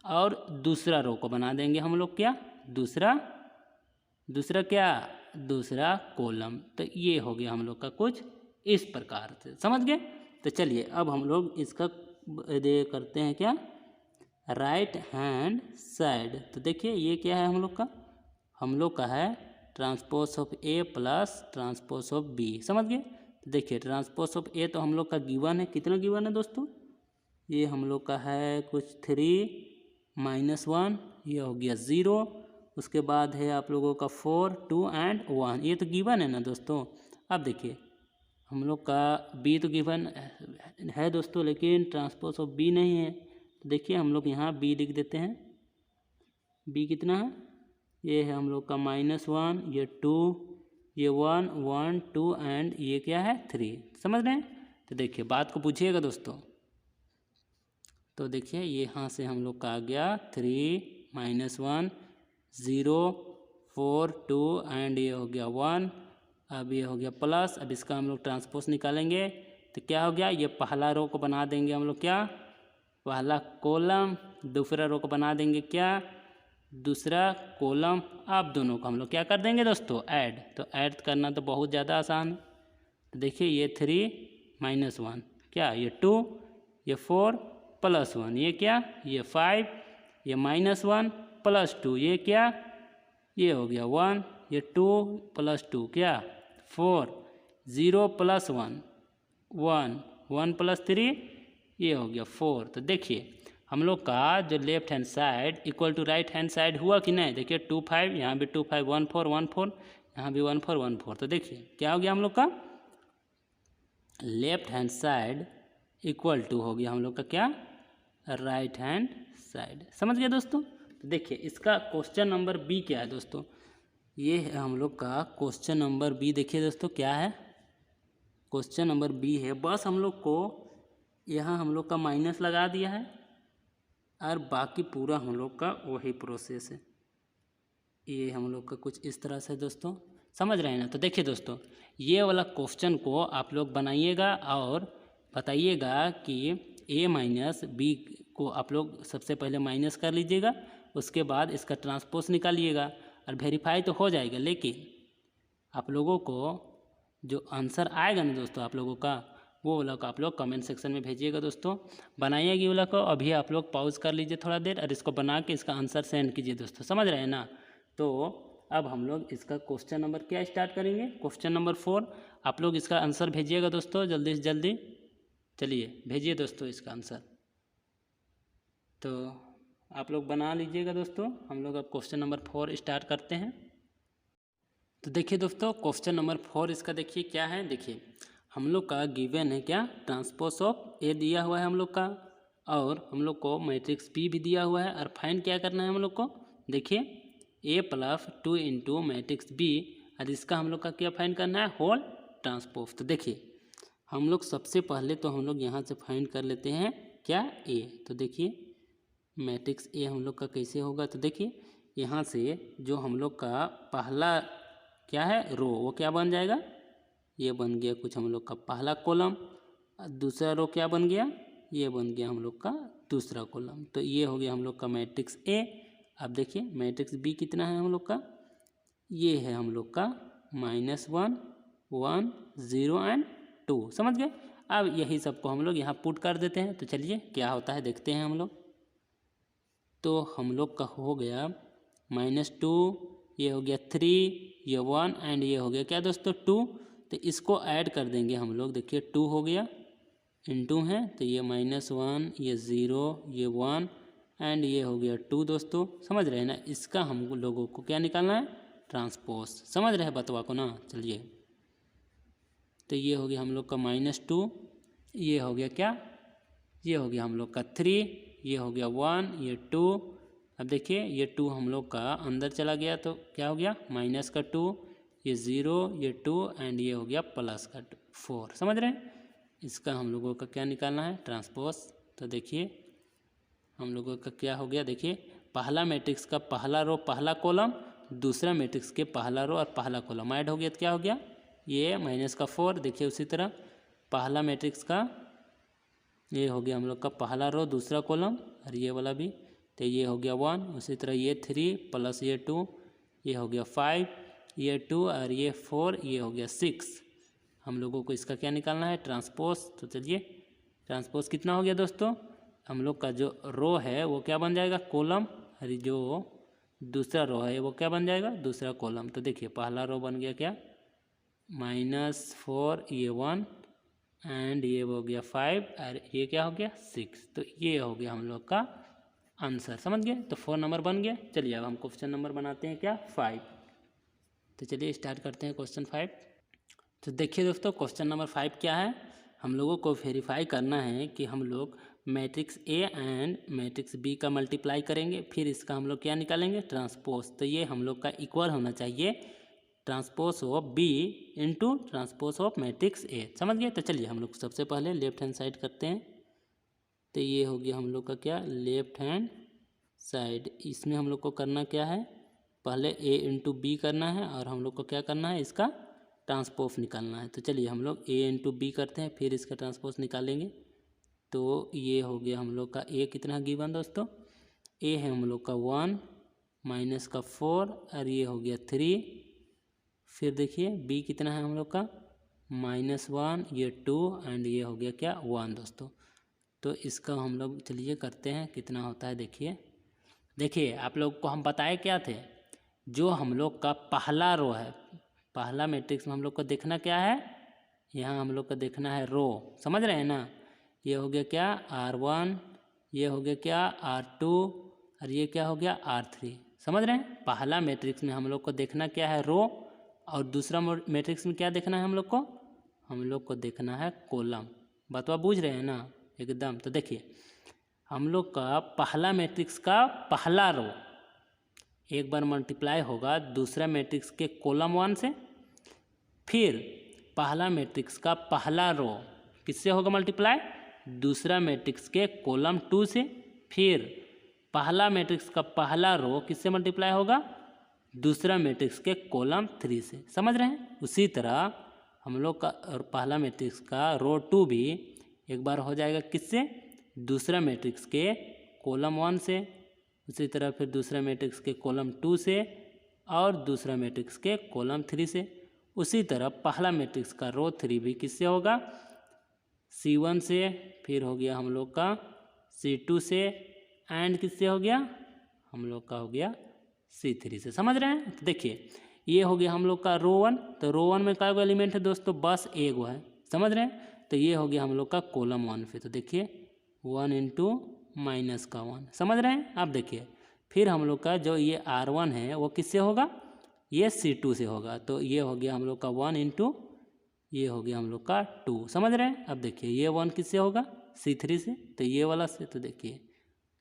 और दूसरा रो को बना देंगे हम लोग क्या दूसरा क्या, दूसरा कॉलम। तो ये हो गया हम लोग का कुछ इस प्रकार से, समझ गए। तो चलिए अब हम लोग इसका करते हैं क्या, राइट हैंड साइड। तो देखिए ये क्या है हम लोग का है transpose of A plus transpose of B, समझ गए। तो देखिए ट्रांसपोज ऑफ ए तो हम लोग का गिवन है, कितना गिवन है दोस्तों, ये हम लोग का है कुछ 3 - 1, ये हो गया 0। उसके बाद है आप लोगों का 4, 2 एंड 1, ये तो गिवन है ना दोस्तों। अब देखिए हम लोग का बी तो गिवन है दोस्तों, लेकिन ट्रांसपोज ऑफ बी नहीं है। तो देखिए हम लोग यहाँ बी लिख देते हैं। बी कितना है, ये है हम लोग का -1, ये 2, ये 1, 1, 2 एंड ये क्या है 3, समझ रहे हैं। तो देखिए बात को पूछिएगा दोस्तों। तो देखिए यहाँ से हम लोग का आ गया 3 - 1, 0, 4, 2 एंड ये हो गया 1। अब ये हो गया प्लस, अब इसका हम लोग ट्रांसपोज निकालेंगे तो क्या हो गया, ये पहला रो को बना देंगे हम लोग क्या, पहला कॉलम, दूसरा रो को बना देंगे क्या, दूसरा कॉलम। अब दोनों को हम लोग क्या कर देंगे दोस्तों, ऐड। तो ऐड करना तो बहुत ज़्यादा आसान है। तो देखिए ये 3 - 1 क्या, ये 2, ये 4 + 1, ये क्या, ये 5, ये -1 + 2, ये क्या, ये हो गया 1, ये 2 + 2 क्या 4, 0 + 1, 1, 1 + 3, ये हो गया 4। तो देखिए हम लोग का जो left hand side equal to right hand side हुआ कि नहीं, देखिए 2 5, यहाँ भी 2 5, 1 4 1 4, यहाँ भी 1 4 1 4। तो देखिए क्या हो गया हम लोग का left hand side equal to हो गया हम लोग का क्या, राइट हैंड साइड, समझ गए दोस्तों। तो देखिए इसका क्वेश्चन नंबर बी क्या है दोस्तों, ये है हम लोग का क्वेश्चन नंबर बी। देखिए दोस्तों क्या है, क्वेश्चन नंबर बी है, बस हम लोग को यहाँ हम लोग का माइनस लगा दिया है और बाकी पूरा हम लोग का वही प्रोसेस है। ये हम लोग का कुछ इस तरह से दोस्तों, समझ रहे हैं ना। तो देखिए दोस्तों ये वाला क्वेश्चन को आप लोग बनाइएगा और बताइएगा कि a - b को आप लोग सबसे पहले माइनस कर लीजिएगा, उसके बाद इसका ट्रांसपोज निकालिएगा और वेरीफाई तो हो जाएगा, लेकिन आप लोगों को जो आंसर आएगा ना दोस्तों आप लोगों का, वो वाला को आप लोग कमेंट सेक्शन में भेजिएगा दोस्तों। बनाइएगा ये वाला को, अभी आप लोग पॉज कर लीजिए थोड़ा देर और इसको बना के इसका आंसर सेंड कीजिए दोस्तों, समझ रहे हैं ना। तो अब हम लोग इसका क्वेश्चन नंबर क्या स्टार्ट करेंगे, क्वेश्चन नंबर 4। आप लोग इसका आंसर भेजिएगा दोस्तों जल्दी से जल्दी, चलिए भेजिए दोस्तों इसका आंसर। तो आप लोग बना लीजिएगा दोस्तों, हम लोग अब क्वेश्चन नंबर 4 स्टार्ट करते हैं। तो देखिए दोस्तों क्वेश्चन नंबर 4 इसका देखिए क्या है, देखिए हम लोग का गिवन है क्या, ट्रांसपोज ऑफ ए दिया हुआ है हम लोग का, और हम लोग को मैट्रिक्स पी भी दिया हुआ है, और फाइंड क्या करना है हम लोग को, देखिए a + 2 × मैट्रिक्स बी, और इसका हम लोग का क्या फाइंड करना है, होल ट्रांसपोज। तो देखिए हम लोग सबसे पहले तो हम लोग यहाँ से फाइंड कर लेते हैं क्या, a। तो देखिए मैट्रिक्स ए हम लोग का कैसे होगा, तो देखिए यहाँ से जो हम लोग का पहला क्या है रो, वो क्या बन जाएगा, ये बन गया कुछ हम लोग का पहला कॉलम, दूसरा रो क्या बन गया, ये बन गया हम लोग का दूसरा कॉलम। तो ये हो गया हम लोग का मैट्रिक्स ए। अब देखिए मैट्रिक्स बी कितना है हम लोग का, ये है हम लोग का -1, 1, 0 एंड 2, समझ गए। अब यही सबको हम लोग यहाँ पुट कर देते हैं, तो चलिए क्या होता है देखते हैं हम लोग। तो हम लोग का हो गया -2, ये हो गया 3, ये 1 एंड ये हो गया क्या दोस्तों 2। तो इसको ऐड कर देंगे हम लोग, देखिए 2 हो गया इनटू है, तो ये -1, ये 0, ये 1 एंड ये हो गया 2 दोस्तों, समझ रहे हैं ना। इसका हम लोगों को क्या निकालना है, ट्रांसपोज, समझ रहे हैं बतवा को ना। चलिए तो ये हो गया हम लोग का -2, ये हो गया क्या, ये हो गया हम लोग का 3, ये हो गया 1, ये 2। अब देखिए ये 2 हम लोग का अंदर चला गया, तो क्या हो गया -2, ये 0, ये 2 एंड ये हो गया +4, समझ रहे हैं। इसका हम लोगों का क्या निकालना है, ट्रांसपोज। तो देखिए हम लोगों का क्या हो गया, देखिए पहला मैट्रिक्स का पहला रो पहला कॉलम, दूसरा मैट्रिक्स के पहला रो और पहला कॉलम ऐड हो गया, तो क्या हो गया, ये -4। देखिए उसी तरह पहला मैट्रिक्स का ये हो गया हम लोग का पहला रो दूसरा कॉलम, और ये वाला भी तो ये हो गया 1। उसी तरह ये 3 प्लस ये 2, ये हो गया 5, ये 2 और ये 4, ये हो गया 6। हम लोगों को इसका क्या निकालना है, ट्रांसपोज। तो चलिए ट्रांसपोज कितना हो गया दोस्तों, हम लोग का जो रो है वो क्या बन जाएगा, कॉलम, और जो दूसरा रो है वो क्या बन जाएगा, दूसरा कॉलम। तो देखिए पहला रो बन गया क्या, -4, ये 1 एंड ये हो गया 5 और ये क्या हो गया 6। तो ये हो गया हम लोग का आंसर, समझ गए। तो 4 नंबर बन गया। चलिए अब हम क्वेश्चन नंबर बनाते हैं क्या, 5। तो चलिए स्टार्ट करते हैं क्वेश्चन 5। तो देखिए दोस्तों क्वेश्चन नंबर 5 क्या है, हम लोगों को वेरीफाई करना है कि हम लोग matrix A and matrix B का मल्टीप्लाई करेंगे, फिर इसका हम लोग क्या निकालेंगे, ट्रांसपोज। तो ये हम लोग का इक्वल होना चाहिए transpose of B into transpose of matrix A, समझ गए। तो चलिए हम लोग सबसे पहले लेफ्ट हैंड साइड करते हैं। तो ये हो गया हम लोग का क्या, लेफ्ट हैंड साइड। इसमें हम लोग को करना क्या है, पहले ए इंटू बी करना है और हम लोग को क्या करना है, इसका ट्रांसपोज निकालना है। तो चलिए हम लोग ए इंटू बी करते हैं, फिर इसका ट्रांसपोज निकालेंगे। तो ये हो गया हम लोग का ए कितना गिवन दोस्तों, ए है हम लोग का 1 माइनस का 4 और ये हो गया 3। फिर देखिए बी कितना है हम लोग का, -1, ये 2 एंड ये हो गया क्या 1 दोस्तों। तो इसका हम लोग चलिए करते हैं कितना होता है। देखिए आप लोग को हम बताए क्या थे, जो हम लोग का पहला रो है, पहला मैट्रिक्स में हम लोग को देखना क्या है, यहाँ हम लोग को देखना है रो, समझ रहे हैं ना। ये हो गया क्या R1, ये हो गया क्या R2 और ये क्या हो गया R3, समझ रहे हैं। पहला मैट्रिक्स में हम लोग को देखना क्या है, रो, और दूसरा मैट्रिक्स में क्या देखना है हम लोग को देखना है कॉलम। बात बूझ रहे हैं ना एकदम। तो देखिए हम लोग का पहला मैट्रिक्स का पहला रो एक बार मल्टीप्लाई होगा दूसरा मैट्रिक्स के कॉलम 1 से, फिर पहला मैट्रिक्स का पहला रो किससे होगा मल्टीप्लाई, दूसरा मैट्रिक्स के कॉलम 2 से, फिर पहला मैट्रिक्स का पहला रो किससे मल्टीप्लाई होगा, दूसरा मैट्रिक्स के कॉलम 3 से, समझ रहे हैं। उसी तरह हम लोग का पहला मैट्रिक्स का रो 2 भी एक बार हो जाएगा किससे, दूसरा मैट्रिक्स के कॉलम 1 से, उसी तरह फिर दूसरा मैट्रिक्स के कॉलम 2 से और दूसरा मैट्रिक्स के कॉलम 3 से। उसी तरह पहला मैट्रिक्स का रो 3 भी किससे होगा, C1 से, फिर हो गया हम लोग का C2 से एंड किससे हो गया, हम लोग का हो गया C3 से, समझ रहे हैं। तो देखिए ये हो गया हम लोग का रो 1। तो रो 1 में क्या एलिमेंट है दोस्तों, बस एक वो है, समझ रहे हैं। तो ये हो गया हम लोग का कॉलम 1 पे। तो देखिए 1 इंटू माइनस का 1, समझ रहे हैं। अब देखिए फिर हम लोग का जो ये R1 है वो किससे होगा, ये C2 से होगा। तो ये हो गया हम लोग का 1 इंटू ये हो गया हम लोग का 2, समझ रहे हैं। अब देखिए ये 1 किससे होगा, C3 से, तो ये वाला से। तो देखिए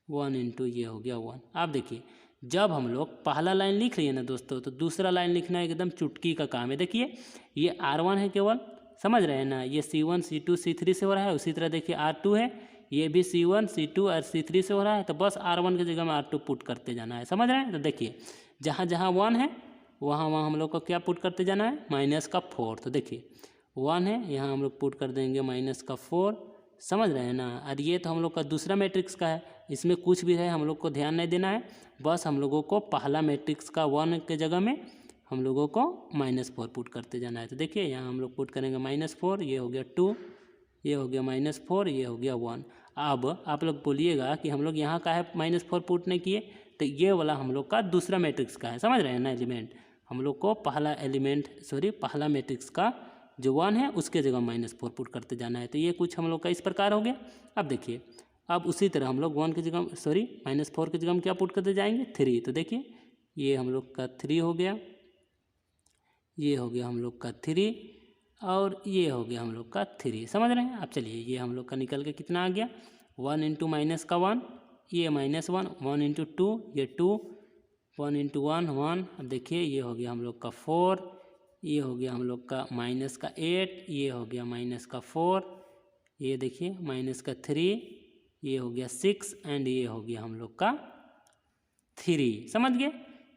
1 इंटू ये हो गया 1। अब देखिए जब हम लोग पहला लाइन लिख रही है ना दोस्तों, तो दूसरा लाइन लिखना एकदम चुटकी का काम है। देखिए ये R1 है केवल, समझ रहे हैं ना, ये C1 C2 C3 से हो रहा है। उसी तरह देखिए R2 है, ये भी C1 C2 और C3 से हो रहा है। तो बस R1 की जगह में R2 पुट करते जाना है, समझ रहे हैं। तो देखिए जहाँ जहाँ 1 है वहाँ वहाँ हम लोग को क्या पुट करते जाना है, -4। तो देखिए 1 है, यहाँ हम लोग पुट कर देंगे -4, समझ रहे हैं ना। और ये तो हम लोग का दूसरा मैट्रिक्स का है, इसमें कुछ भी है हम लोग को ध्यान नहीं देना है, बस हम लोगों को पहला मैट्रिक्स का 1 के जगह में हम लोगों को -4 पुट करते जाना है। तो देखिए यहाँ हम लोग पुट करेंगे -4, ये हो गया 2, ये हो गया -4, ये हो गया 1। अब आप लोग बोलिएगा कि हम लोग यहाँ का है -4 पुट नहीं किए, तो ये वाला हम लोग का दूसरा मैट्रिक्स का है, समझ रहे हैं ना एलिमेंट। हम लोग को पहला मैट्रिक्स का जो 1 है उसके जगह -4 पुट करते जाना है। तो ये कुछ हम लोग का इस प्रकार हो गया। अब देखिए अब उसी तरह हम लोग 1 की जगह -4 की जगह हम क्या पुट करते जाएंगे, 3। तो देखिए ये हम लोग का 3 हो गया, ये हो गया हम लोग का 3 और ये हो गया हम लोग का 3, समझ रहे हैं। अब चलिए ये हम लोग का निकल के कितना आ गया, 1 इंटू माइनस का 1, ये -1, 1 इंटू 2, ये 2, 1 इंटू 1 1। अब देखिए ये हो गया हम लोग का 4, ये हो गया हम लोग का -8, ये हो गया -4, ये देखिए -3, ये हो गया 6 एंड ये हो गया हम लोग का 3, समझ गए।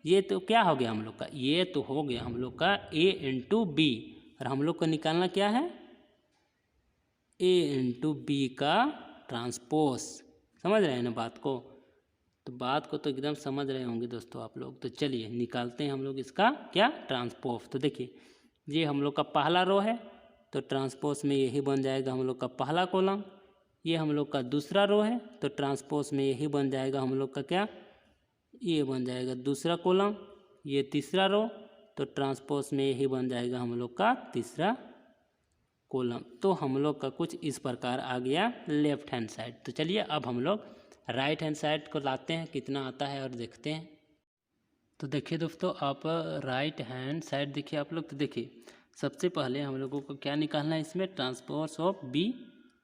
ये तो क्या हो गया हम लोग का, ये तो हो गया हम लोग का A इंटू बी, और हम लोग को निकालना क्या है, A इंटू बी का ट्रांसपोज, समझ रहे हैं ना बात को। तो बात को तो एकदम समझ रहे होंगे दोस्तों आप लोग। तो चलिए निकालते हैं हम लोग इसका क्या ट्रांसपोज। तो देखिए ये हम लोग का पहला रो है, तो ट्रांसपोज में यही बन जाएगा हम लोग का पहला कॉलम। ये हम लोग का दूसरा रो है, तो ट्रांसपोज में यही बन जाएगा हम लोग का क्या, ये बन जाएगा दूसरा कॉलम। ये तीसरा रो, तो ट्रांसपोज में यही बन जाएगा हम लोग का तीसरा कॉलम। तो हम लोग का कुछ इस प्रकार आ गया लेफ्ट हैंड साइड। तो चलिए अब हम लोग राइट हैंड साइड को लाते हैं कितना आता है और देखते हैं। तो देखिए दोस्तों आप राइट हैंड साइड देखिए आप लोग। तो देखिए सबसे पहले हम लोगों को क्या निकालना है, इसमें ट्रांसपोज ऑफ बी,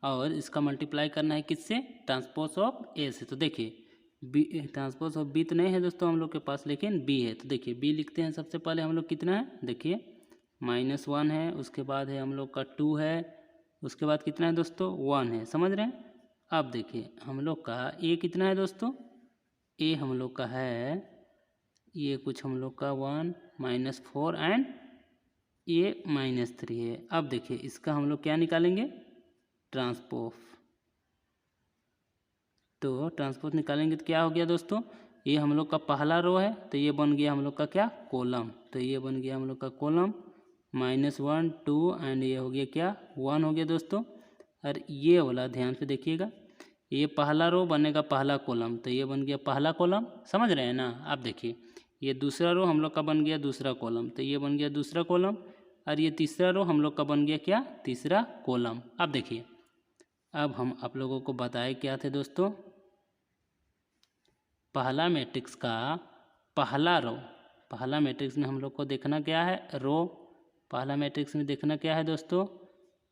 और इसका मल्टीप्लाई करना है किससे, ट्रांसपोज ऑफ ए से। तो देखिए बी, ट्रांसपोज ऑफ बी तो नहीं है दोस्तों हम लोग के पास, लेकिन बी है। तो देखिए बी लिखते हैं सबसे पहले हम लोग, कितना है देखिए -1 है, उसके बाद है हम लोग का 2 है, उसके बाद कितना है दोस्तों 1 है, समझ रहे हैं। अब देखिए हम लोग का ए कितना है दोस्तों, ए हम लोग का है ये कुछ हम लोग का 1 -4 एंड ये -3 है। अब देखिए इसका हम लोग क्या निकालेंगे, ट्रांसपोज। तो ट्रांसपोज निकालेंगे तो क्या हो गया दोस्तों, ये हम लोग का पहला रो है, तो ये बन गया हम लोग का क्या कॉलम। तो ये बन गया हम लोग का कॉलम, -1 2 एंड ये हो गया क्या 1 हो गया दोस्तों। और ये वाला ध्यान से देखिएगा, ये पहला रो बनेगा पहला कॉलम, तो ये बन गया पहला कॉलम, समझ रहे हैं ना। आप देखिए ये दूसरा रो हम लोग का बन गया दूसरा कॉलम, तो ये बन गया दूसरा कॉलम। और ये तीसरा रो हम लोग का बन गया क्या, तीसरा कॉलम। अब देखिए अब हम आप लोगों को बताए क्या थे दोस्तों, पहला मैट्रिक्स का पहला रो, पहला मैट्रिक्स में हम लोग को देखना क्या है रो, पहला मैट्रिक्स में देखना क्या है दोस्तों,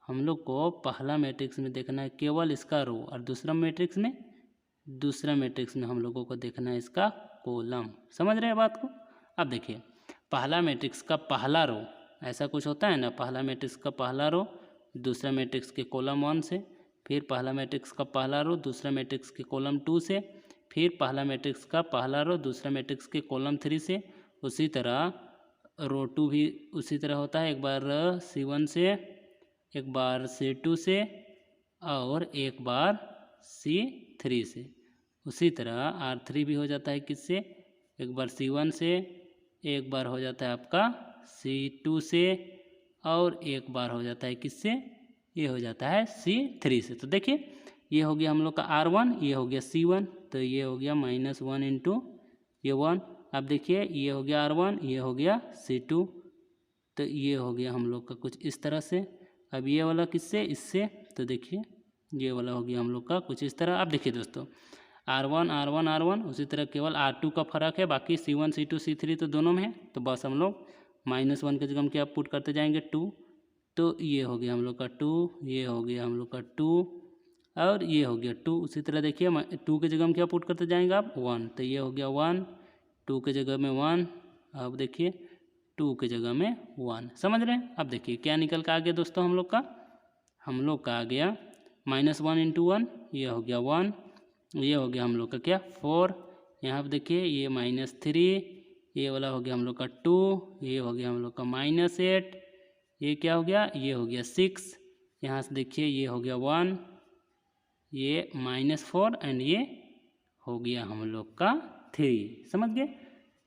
हम लोग को पहला मैट्रिक्स में देखना है केवल इसका रो, और दूसरा मैट्रिक्स में हम लोगों को देखना है इसका कॉलम। समझ रहे हैं बात को। अब देखिए पहला मैट्रिक्स का पहला रो, ऐसा कुछ होता है ना, पहला मैट्रिक्स का पहला रो दूसरा मैट्रिक्स के कॉलम 1 से, फिर पहला मैट्रिक्स का पहला रो दूसरा मैट्रिक्स के कॉलम 2 से, फिर पहला मैट्रिक्स का पहला रो दूसरा मैट्रिक्स के कॉलम 3 से। उसी तरह रो 2 भी उसी तरह होता है, एक बार C1 से, एक बार C2 से, और एक बार C3 से। उसी तरह R3 भी हो जाता है किससे, एक बार C1 से, एक बार हो जाता है आपका C2 से, और एक बार हो जाता है किससे, ये हो जाता है C3 से। तो देखिए ये हो गया हम लोग का R1, ये हो गया C1, तो ये हो गया -1 इंटू ये 1। अब देखिए ये हो गया R1, ये हो गया C2, तो ये हो गया हम लोग का कुछ इस तरह से। अब ये वाला किससे, इससे, तो देखिए ये वाला हो गया हम लोग का कुछ इस तरह। अब देखिए दोस्तों R1 उसी तरह केवल R2 का फर्क है, बाकी C1 C2 C3 तो दोनों में है। तो बस हम लोग -1 के जगह हम क्या पुट करते जाएंगे 2, तो ये हो गया हम लोग का 2, ये हो गया हम लोग का 2, और ये हो गया 2। उसी तरह देखिए 2 के जगह हम क्या पुट करते जाएंगे आप 1, तो ये हो गया 1, 2 के जगह में 1, अब देखिए 2 के जगह में 1, समझ रहे हैं। अब देखिए क्या निकल के आ गया दोस्तों हम लोग का आ गया -1 इंटू 1, ये हो गया 1, ये हो गया हम लोग का क्या 4, यहाँ पर देखिए ये -3, ये वाला हो गया हम लोग का 2, ये हो गया हम लोग का -8, ये क्या हो गया, ये हो गया 6, यहाँ से देखिए ये हो गया 1, ये -4 एंड ये हो गया हम लोग का 3, समझ गए।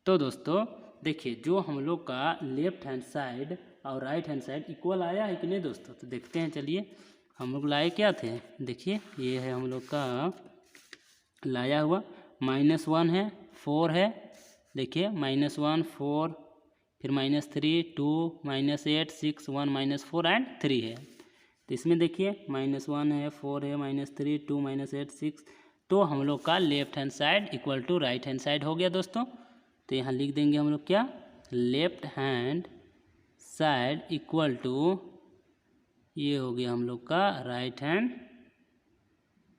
तो दोस्तों देखिए जो हम लोग का लेफ्ट हैंड साइड और राइट हैंड साइड इक्वल आया है कि नहीं दोस्तों, तो देखते हैं। चलिए हम लोग लाए क्या थे, देखिए ये है हम लोग का लाया हुआ -1 है, 4 है, देखिए -1 4, फिर -3 2, -8 6 1 -4 एंड 3 है। तो इसमें देखिए -1 है, 4 है, -3 2 -8 6, तो हम लोग का left hand side equal to right hand side हो गया दोस्तों। तो यहाँ लिख देंगे हम लोग क्या, left hand side equal to, ये हो गया हम लोग का राइट हैंड,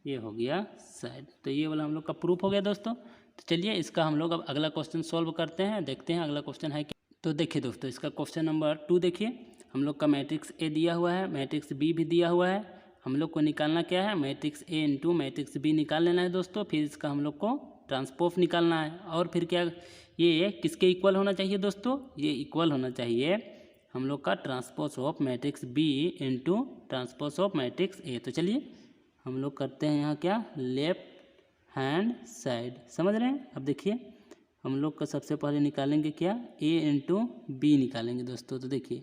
ये हो गया साइड। तो ये वाला हम लोग का प्रूफ हो गया दोस्तों। तो चलिए इसका हम लोग अब अगला क्वेश्चन सॉल्व करते हैं, देखते हैं अगला क्वेश्चन है क्या। तो देखिए दोस्तों इसका क्वेश्चन नंबर 2 देखिए, हम लोग का मैट्रिक्स ए दिया हुआ है, मैट्रिक्स बी भी दिया हुआ है। हम लोग को निकालना क्या है, matrix A into matrix B निकाल लेना है दोस्तों। फिर इसका हम लोग को ट्रांसपोज निकालना है, और फिर क्या ये किसके इक्वल होना चाहिए दोस्तों, ये इक्वल होना चाहिए हम लोग का transpose of matrix B into transpose of matrix A. तो चलिए हम लोग करते हैं यहाँ क्या, लेफ्ट हैंड साइड। समझ रहे हैं? अब देखिए हम लोग का सबसे पहले निकालेंगे क्या, ए इंटू बी निकालेंगे दोस्तों। तो देखिए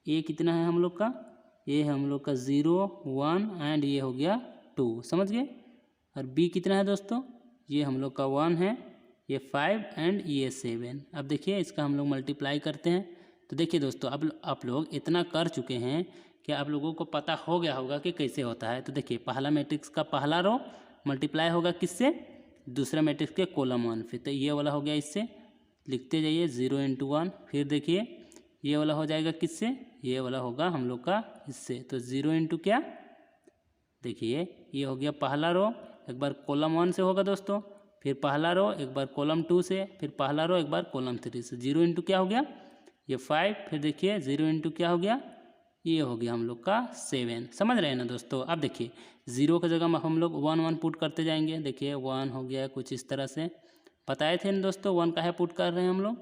ए कितना है हम लोग का, ये है हम लोग का 0 1 एंड ये हो गया 2। समझ गए? और बी कितना है दोस्तों, ये हम लोग का 1 है, ये 5 एंड ये 7। अब देखिए इसका हम लोग मल्टीप्लाई करते हैं। तो देखिए दोस्तों अब आप लोग इतना कर चुके हैं कि आप लोगों को पता हो गया होगा कि कैसे होता है। तो देखिए पहला मैट्रिक्स का पहला रो मल्टीप्लाई होगा किससे, दूसरा मैट्रिक्स के कॉलम 1 फिर। तो ये वाला हो गया इससे, लिखते जाइए 0 इंटू 1। फिर देखिए ये वाला हो जाएगा किससे, ये वाला होगा हम लोग का इससे। तो 0 इंटू क्या, देखिए ये हो गया पहला रो, एक बार कॉलम 1 से होगा दोस्तों, फिर पहला रो एक बार कॉलम 2 से, फिर पहला रो एक बार कॉलम 3 से। 0 इंटू क्या हो गया, ये 5। फिर देखिए 0 इंटू क्या हो गया, ये हो गया हम लोग का 7। समझ रहे हैं ना दोस्तों? अब देखिए 0 की जगह हम लोग 1 1 पुट करते जाएंगे। देखिए 1 हो गया कुछ इस तरह से। बताए थे ना दोस्तों 1 काहे पुट कर रहे हैं हम लोग,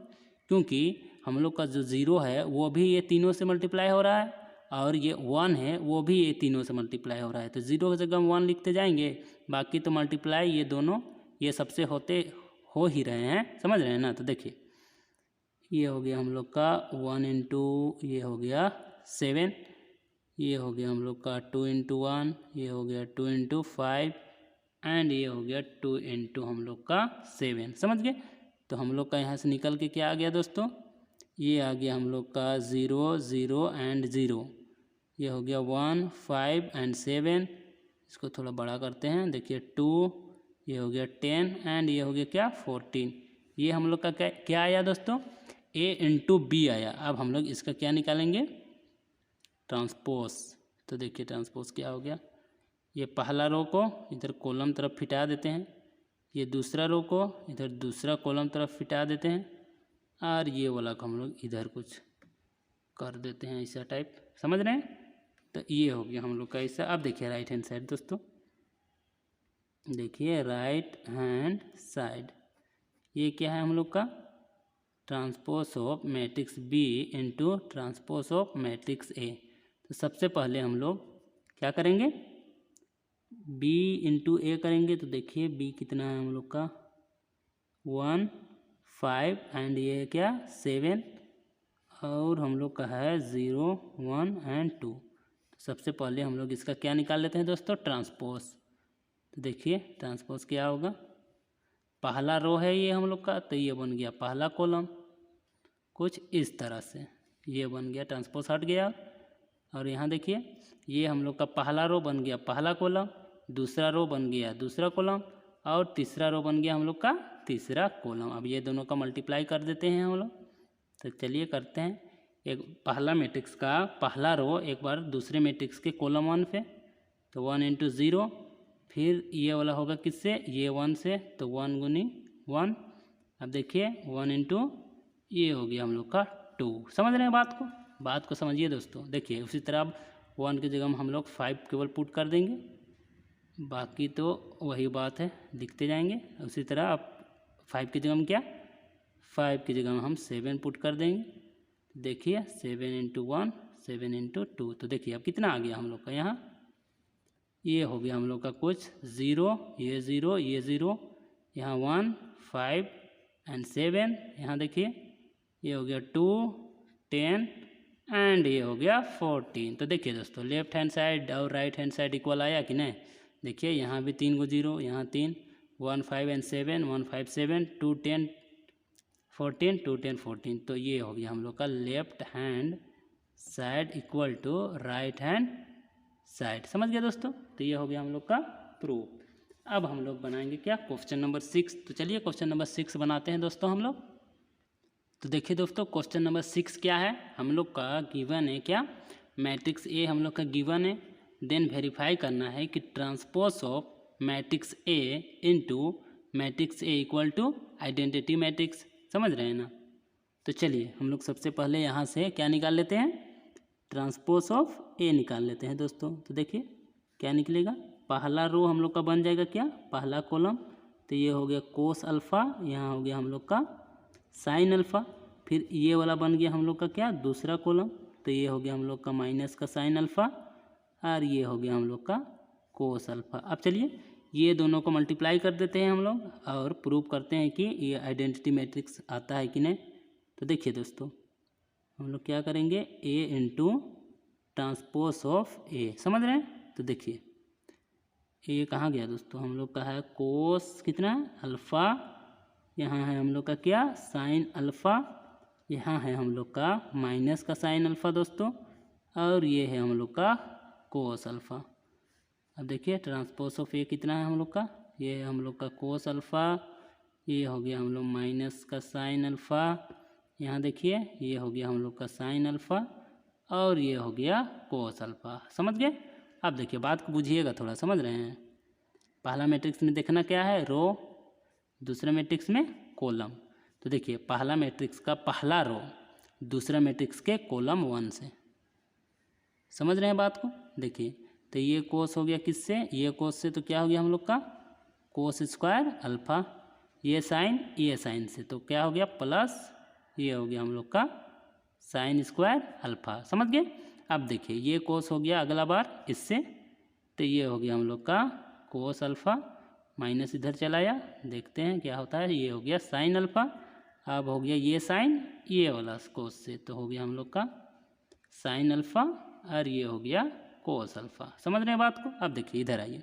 क्योंकि हम लोग का जो 0 है वो भी ये तीनों से मल्टीप्लाई हो रहा है, और ये 1 है वो भी ये तीनों से मल्टीप्लाई हो रहा है। तो 0 की जगह हम 1 लिखते जाएंगे, बाकी तो मल्टीप्लाई ये दोनों ये सबसे हो ही रहे हैं। समझ रहे हैं ना? तो देखिए ये हो गया हम लोग का 1 इंटू ये हो गया 7, ये हो गया हम लोग का 2 इंटू 1, ये हो गया 2 इंटू 5 एंड ये हो गया 2 इंटू हम लोग का 7। समझ गए? तो हम लोग का यहाँ से निकल के क्या आ गया दोस्तों, ये आ गया हम लोग का 0 0 एंड 0, ये हो गया 1 5 एंड 7। इसको थोड़ा बड़ा करते हैं, देखिए 2, ये हो गया 10 एंड ये हो गया क्या 14। ये हम लोग का क्या आया दोस्तों, ए इंटू बी आया। अब हम लोग इसका क्या निकालेंगे, ट्रांसपोज। तो देखिए ट्रांसपोज क्या हो गया, ये पहला रो को इधर कॉलम तरफ फिटा देते हैं, ये दूसरा रो को इधर दूसरा कॉलम तरफ फिटा देते हैं, और ये वाला को हम लोग इधर कुछ कर देते हैं ऐसा टाइप। समझ रहे हैं? तो ये हो गया हम लोग का ऐसा। अब देखिए राइट हैंड साइड दोस्तों, देखिए राइट हैंड साइड ये क्या है हम लोग का, transpose of matrix B into transpose of matrix A. तो सबसे पहले हम लोग क्या करेंगे, बी इंटू ए करेंगे। तो देखिए बी कितना है हम लोग का 1 5 एंड ये है क्या 7, और हम लोग का है 0 1 एंड 2। तो सबसे पहले हम लोग इसका क्या निकाल लेते हैं दोस्तों, ट्रांसपोज। तो देखिए ट्रांसपोज क्या होगा, पहला रो है ये हम लोग का, तो ये बन गया पहला कॉलम कुछ इस तरह से, ये बन गया ट्रांसपोज हट गया। और यहाँ देखिए ये हम लोग का पहला रो बन गया पहला कॉलम, दूसरा रो बन गया दूसरा कॉलम, और तीसरा रो बन गया हम लोग का तीसरा कॉलम। अब ये दोनों का मल्टीप्लाई कर देते हैं हम लोग। तो चलिए करते हैं, एक पहला मैट्रिक्स का पहला रो एक बार दूसरे मैट्रिक्स के कॉलम 1 पे, तो 1 इंटू 0, फिर ये वाला होगा किससे, ये 1 से, तो 1 गुनी 1। अब देखिए 1 इंटू ये हो गया हम लोग का 2। समझ रहे हैं बात को समझिए दोस्तों। देखिए उसी तरह अब 1 की जगह हम लोग 5 केवल पुट कर देंगे, बाकी तो वही बात है लिखते जाएंगे। उसी तरह अब 5 की जगह हम क्या, 5 की जगह हम 7 पुट कर देंगे। देखिए 7 इंटू 1 7 इंटू 2। तो देखिए अब कितना आ गया हम लोग का, यहाँ ये हो गया हम लोग का कुछ 0 ये 0 ये 0, यहाँ 1 5 एंड 7, यहाँ देखिए ये हो गया 2 10 एंड ये हो गया 14। तो देखिए दोस्तों लेफ्ट हैंड साइड और राइट हैंड साइड इक्वल आया कि नहीं। देखिए यहाँ भी 3 को 0, यहाँ 3, 1 5 एंड 7 1 5 7 2 10 14 2 10 14। तो ये हो गया हम लोग का left hand side equal to right hand side. समझ गया दोस्तों? तो ये हो गया हम लोग का प्रूफ। अब हम लोग बनाएंगे क्या, क्वेश्चन नंबर 6। तो चलिए क्वेश्चन नंबर 6 बनाते हैं दोस्तों हम लोग। तो देखिए दोस्तों क्वेश्चन नंबर 6 क्या है, हम लोग का गिवन है क्या, मैट्रिक्स ए हम लोग का गिवन है, देन वेरीफाई करना है कि transpose of matrix A into matrix A equal to identity matrix. समझ रहे हैं ना? तो चलिए हम लोग सबसे पहले यहाँ से क्या निकाल लेते हैं, ट्रांसपोज ऑफ ए निकाल लेते हैं दोस्तों। तो देखिए क्या निकलेगा, पहला रो हम लोग का बन जाएगा क्या, पहला कॉलम, तो ये हो गया कोस अल्फ़ा, यहाँ हो गया हम लोग का साइन अल्फ़ा, फिर ये वाला बन गया हम लोग का क्या दूसरा कॉलम, तो ये हो गया हम लोग का माइनस का साइन अल्फ़ा, और ये हो गया हम लोग का कोस अल्फ़ा। अब चलिए ये दोनों को मल्टीप्लाई कर देते हैं हम लोग और प्रूव करते हैं कि ये आइडेंटिटी मैट्रिक्स आता है कि नहीं। तो देखिए दोस्तों, हम लोग क्या करेंगे, ए इंटू ट्रांसपोज ऑफ ए, समझ रहे हैं। तो देखिए ये कहाँ गया दोस्तों, हम लोग का है कोस कितना है अल्फ़ा, यहाँ है हम लोग का क्या साइन अल्फ़ा, यहाँ है हम लोग का माइनस का साइन अल्फ़ा दोस्तों, और ये है हम लोग का कोस अल्फ़ा। अब देखिए ट्रांसपोज ऑफ ए कितना है हम लोग का, ये है हम लोग का कोस अल्फ़ा, ये हो गया हम लोग माइनस का साइन अल्फ़ा, यहाँ देखिए ये हो गया हम लोग का साइन अल्फ़ा, और ये हो गया कोस अल्फ़ा। समझ गए। अब देखिए बात को बुझिएगा थोड़ा, समझ रहे हैं। पहला मैट्रिक्स में देखना क्या है रो, दूसरे मैट्रिक्स में कॉलम। तो देखिए पहला मैट्रिक्स का पहला रो दूसरा मैट्रिक्स के कॉलम 1 से, समझ रहे हैं बात को। देखिए तो ये कोस हो गया किससे, ये कोस से, तो क्या हो गया हम लोग का कोस स्क्वायर अल्फ़ा, ये साइन से, तो क्या हो गया प्लस, ये हो गया हम लोग का साइन स्क्वायर अल्फ़ा। समझ गए। अब देखिए ये कोस हो गया अगला बार इससे, तो ये हो गया हम लोग का कोस अल्फ़ा, माइनस इधर चलाया, देखते हैं क्या होता है, ये हो गया साइन अल्फ़ा। अब हो गया ये साइन ये वाला कोस से, तो हो गया हम लोग का साइन अल्फ़ा, और ये हो गया कोस अल्फ़ा। समझ रहे हैं बात को। अब देखिए इधर आइए,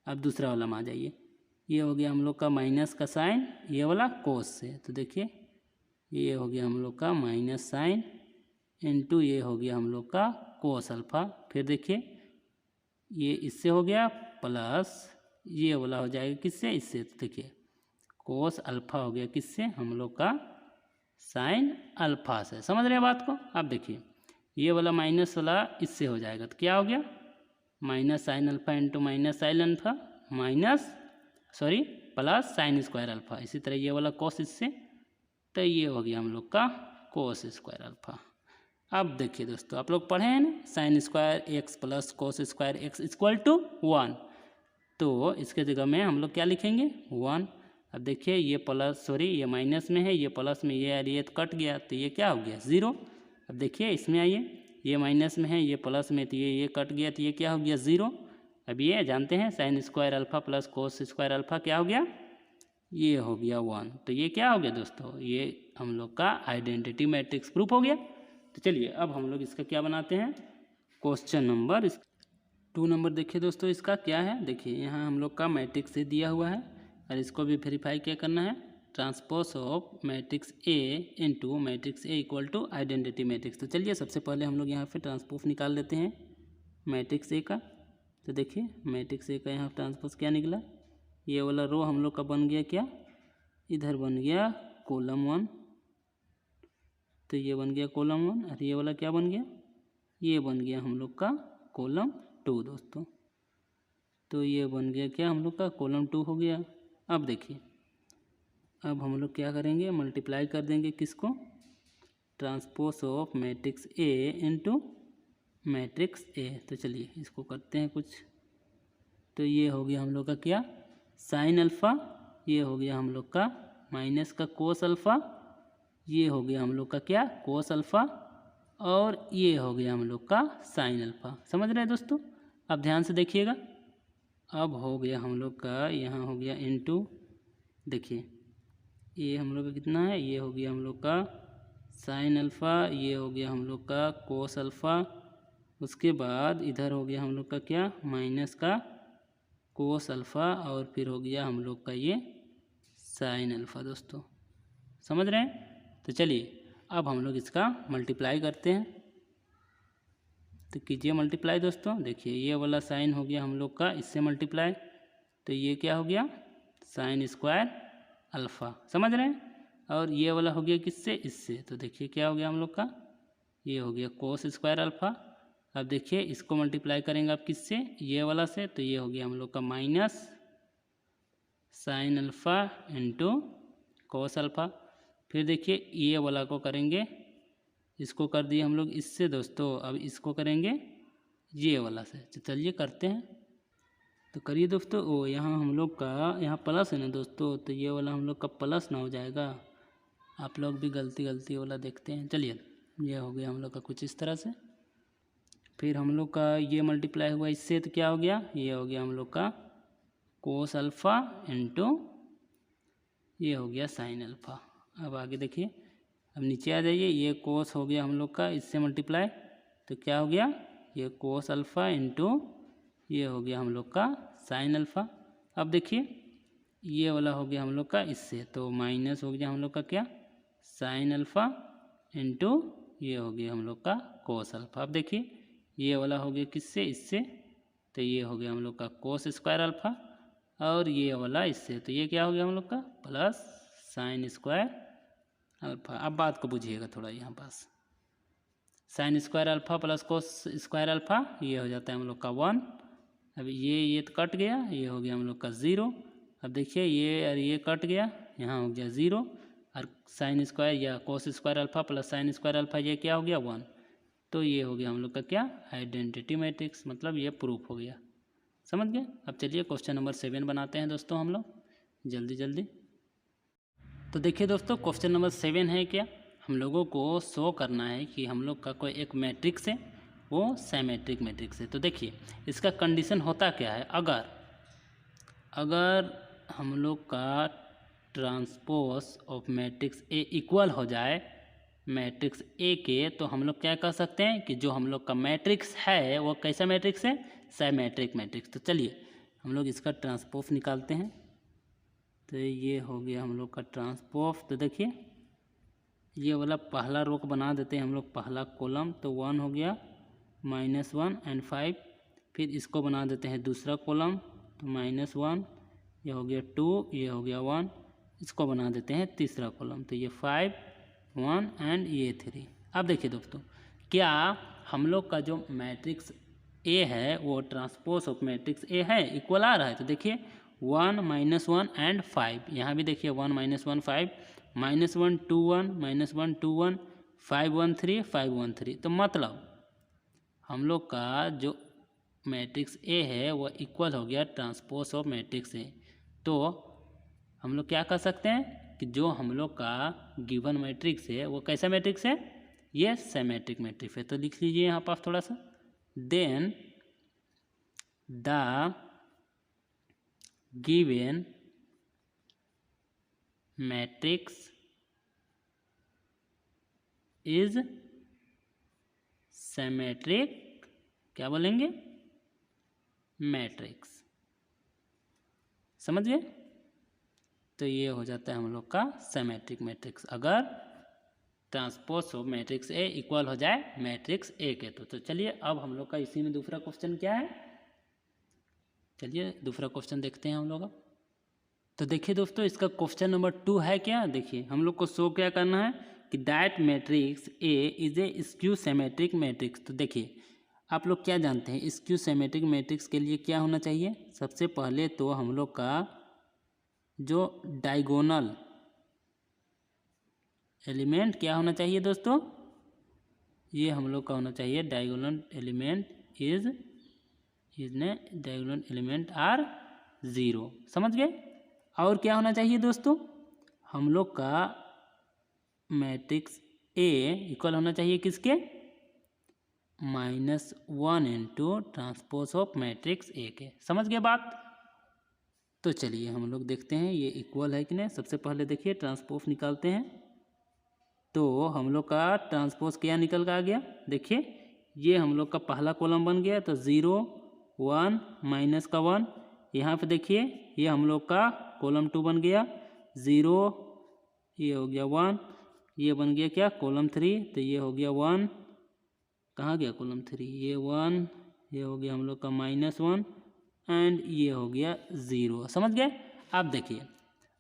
अब दूसरा वाला में आ जाइए, ये हो गया हम लोग का माइनस का साइन ये वाला कोस से, तो देखिए ये हो गया हम लोग का माइनस साइन इंटू ये हो गया हम लोग का कोस अल्फ़ा। फिर देखिए ये इससे हो गया प्लस ये वाला हो जाएगा किससे, इससे, तो देखिए कोस अल्फ़ा हो गया किससे, हम लोग का साइन अल्फ़ा से। समझ रहे हैं बात को। अब देखिए ये वाला माइनस वाला इससे हो जाएगा, तो क्या हो गया minus sine alpha into minus sine alpha plus sign square alpha. इसी तरह ये वाला कोस इससे, तो ये हो गया हम लोग का कोस स्क्वायर अल्फ़ा। अब देखिए दोस्तों आप लोग पढ़े हैं ना, sine square X plus cos square X equal to 1, तो इसके जगह में हम लोग क्या लिखेंगे 1। अब देखिए ये प्लस ये माइनस में है, ये प्लस में, ये तो कट गया, तो ये क्या हो गया 0। अब देखिए इसमें आइए, ये माइनस में है ये प्लस में, तो ये कट गया, तो ये क्या हो गया 0। अब ये जानते हैं sign square alpha plus cos square alpha क्या हो गया, ये हो गया 1। तो ये क्या हो गया दोस्तों, ये हम लोग का आइडेंटिटी मैट्रिक्स प्रूफ हो गया। तो चलिए अब हम लोग इसका क्या बनाते हैं, क्वेश्चन नंबर 2 नंबर देखिए दोस्तों इसका क्या है। देखिए यहाँ हम लोग का मैट्रिक्स से दिया हुआ है और इसको भी वेरीफाई क्या करना है, transpose of matrix A into matrix A equal to identity matrix. तो चलिए सबसे पहले हम लोग यहाँ पे ट्रांसपोज निकाल लेते हैं मैट्रिक्स ए का। तो देखिए मैट्रिक्स ए का यहाँ ट्रांसपोज क्या निकला, ये वाला रो हम लोग का बन गया क्या, इधर बन गया कॉलम 1, तो ये बन गया कॉलम 1, और ये वाला क्या बन गया, ये बन गया हम लोग का कॉलम 2 दोस्तों। तो ये बन गया क्या हम लोग का कॉलम 2 हो गया। अब देखिए अब हम लोग क्या करेंगे, मल्टीप्लाई कर देंगे किसको, transpose of matrix A into matrix A. तो चलिए इसको करते हैं कुछ, तो ये हो गया हम लोग का क्या साइन अल्फ़ा, ये हो गया हम लोग का माइनस का कोस अल्फ़ा, ये हो गया हम लोग का क्या कोस अल्फ़ा, और ये हो गया हम लोग का साइन अल्फ़ा। समझ रहे हैं दोस्तों। अब ध्यान से देखिएगा, अब हो गया हम लोग का यहाँ हो गया इनटू, देखिए ये हम लोग का कितना है, ये हो गया हम लोग का साइन अल्फ़ा, ये हो गया हम लोग का कोस अल्फ़ा, उसके बाद इधर हो गया हम लोग का क्या माइनस का कोस अल्फ़ा, और फिर हो गया हम लोग का ये साइन अल्फ़ा दोस्तों। समझ रहे हैं। तो चलिए अब हम लोग इसका मल्टीप्लाई करते हैं, तो कीजिए मल्टीप्लाई दोस्तों। देखिए ये वाला साइन हो गया हम लोग का इससे मल्टीप्लाई, तो ये क्या हो गया साइन स्क्वायर अल्फ़ा। समझ रहे हैं। और ये वाला हो गया किससे, इससे, तो देखिए क्या हो गया हम लोग का, ये हो गया कोस स्क्वायर अल्फ़ा। अब देखिए इसको मल्टीप्लाई करेंगे आप किससे, ये वाला से, तो ये हो गया हम लोग का minus sine alpha into cos alpha. फिर देखिए ये वाला को करेंगे, इसको कर दिए हम लोग इससे दोस्तों, अब इसको करेंगे ये वाला से। तो चलिए करते हैं, तो करिए दोस्तों। ओ यहाँ हम लोग का यहाँ प्लस है ना दोस्तों, तो ये वाला हम लोग का प्लस ना हो जाएगा, आप लोग भी गलती वाला देखते हैं। चलिए ये हो गया हम लोग का कुछ इस तरह से। फिर हम लोग का ये मल्टीप्लाई हुआ इससे, तो क्या हो गया, ये हो गया हम लोग का कोस अल्फ़ा इंटू ये हो गया साइन अल्फ़ा। अब आगे देखिए, अब नीचे आ जाइए, ये कोस हो गया हम लोग का, इससे मल्टीप्लाई, तो क्या हो गया, ये कोस अल्फ़ा इंटू ये हो गया हम लोग का साइन अल्फ़ा। अब देखिए ये वाला हो गया हम लोग का इससे, तो माइनस हो गया हम लोग का क्या, साइन अल्फ़ा इंटू ये हो गया हम लोग का कोस अल्फ़ा। अब देखिए ये वाला हो गया किससे, इससे, तो ये हो गया हम लोग का कोस स्क्वायर अल्फ़ा, और ये वाला इससे, तो ये क्या हो गया हम लोग का प्लस साइन स्क्वायर अल्फ़ा। अब बात को बुझिएगा थोड़ा यहाँ पास, sine square alpha plus cos square alpha, ये हो जाता है हम लोग का 1। अब ये तो कट गया, ये हो गया हम लोग का 0। अब देखिए ये और ये कट गया, यहाँ हो गया 0, और साइन स्क्वायर या कोस square alpha plus sign square alpha ये क्या हो गया 1। तो ये हो गया हम लोग का क्या, आइडेंटिटी मैट्रिक्स, मतलब ये प्रूफ हो गया। समझ गए। अब चलिए क्वेश्चन नंबर 7 बनाते हैं दोस्तों हम लोग जल्दी जल्दी। तो देखिए दोस्तों, क्वेश्चन नंबर 7 है क्या, हम लोगों को शो करना है कि हम लोग का कोई एक मैट्रिक्स है, वो सिमेट्रिक मैट्रिक्स है। तो देखिए इसका कंडीशन होता क्या है, अगर हम लोग का transpose of matrix A equal हो जाए मैट्रिक्स ए के, तो हम लोग क्या कह सकते हैं कि जो हम लोग का मैट्रिक्स है वो कैसा मैट्रिक्स है, सिमेट्रिक मैट्रिक्स। तो चलिए हम लोग इसका ट्रांसपोज निकालते हैं। तो ये हो गया हम लोग का ट्रांसपोज। तो देखिए ये वाला पहला रो को बना देते हैं हम लोग, पहला कॉलम, तो 1 हो गया, -1 एंड 5। फिर इसको बना देते हैं दूसरा कॉलम, तो -1, ये हो गया 2, ये हो गया 1। इसको बना देते हैं तीसरा कॉलम, तो ये 5, 1 एंड ये 3। अब देखिए दोस्तों, क्या हम लोग का जो मैट्रिक्स ए है वो ट्रांसपोज ऑफ मैट्रिक्स ए है, इक्वल आ रहा है। तो देखिए 1 -1 एंड 5, यहाँ भी देखिए 1 -1 5, -1 2 1, -1 2 1, 5 1 3, 5 1 3। तो मतलब हम लोग का जो मैट्रिक्स ए है वो इक्वल हो गया ट्रांसपोज ऑफ मैट्रिक्स ए। तो हम लोग क्या कर सकते हैं कि जो हम लोग का गिवन मैट्रिक्स है वो कैसा मैट्रिक्स है, ये सिमेट्रिक मैट्रिक्स है। तो लिख लीजिए यहाँ पास थोड़ा सा, then the given matrix is symmetric, क्या बोलेंगे, मैट्रिक्स। समझ गए। तो ये हो जाता है हम लोग का सिमेट्रिक मैट्रिक्स, अगर transpose of matrix A equal हो जाए मैट्रिक्स ए के। तो चलिए अब हम लोग का इसी में दूसरा क्वेश्चन क्या है, चलिए दूसरा क्वेश्चन देखते हैं हम लोग। तो देखिए दोस्तों, इसका क्वेश्चन नंबर 2 है क्या, देखिए हम लोग को शो क्या करना है कि that matrix A is a skew symmetric matrix. तो देखिए आप लोग क्या जानते हैं, स्क्यू सिमेट्रिक मैट्रिक्स के लिए क्या होना चाहिए, सबसे पहले तो हम लोग का जो डायगोनल एलिमेंट क्या होना चाहिए दोस्तों, ये हम लोग का होना चाहिए diagonal element diagonal element are 0। समझ गए। और क्या होना चाहिए दोस्तों, हम लोग का मैट्रिक्स ए इक्वल होना चाहिए किसके, -1 इंटू ट्रांसपोज ऑफ मैट्रिक्स ए के। समझ गए बात। तो चलिए हम लोग देखते हैं ये इक्वल है कि नहीं। सबसे पहले देखिए ट्रांसपोज निकालते हैं, तो हम लोग का ट्रांसपोज क्या निकल कर आ गया, देखिए ये हम लोग का पहला कॉलम बन गया, तो 0 1 माइनस का 1। यहाँ पे देखिए ये हम लोग का कॉलम 2 बन गया, 0, ये हो गया 1, ये बन गया क्या कॉलम 3, तो ये हो गया 1, कहाँ गया कॉलम 3, ये 1, ये हो गया हम लोग का -1 एंड ये हो गया 0। समझ गए। अब देखिए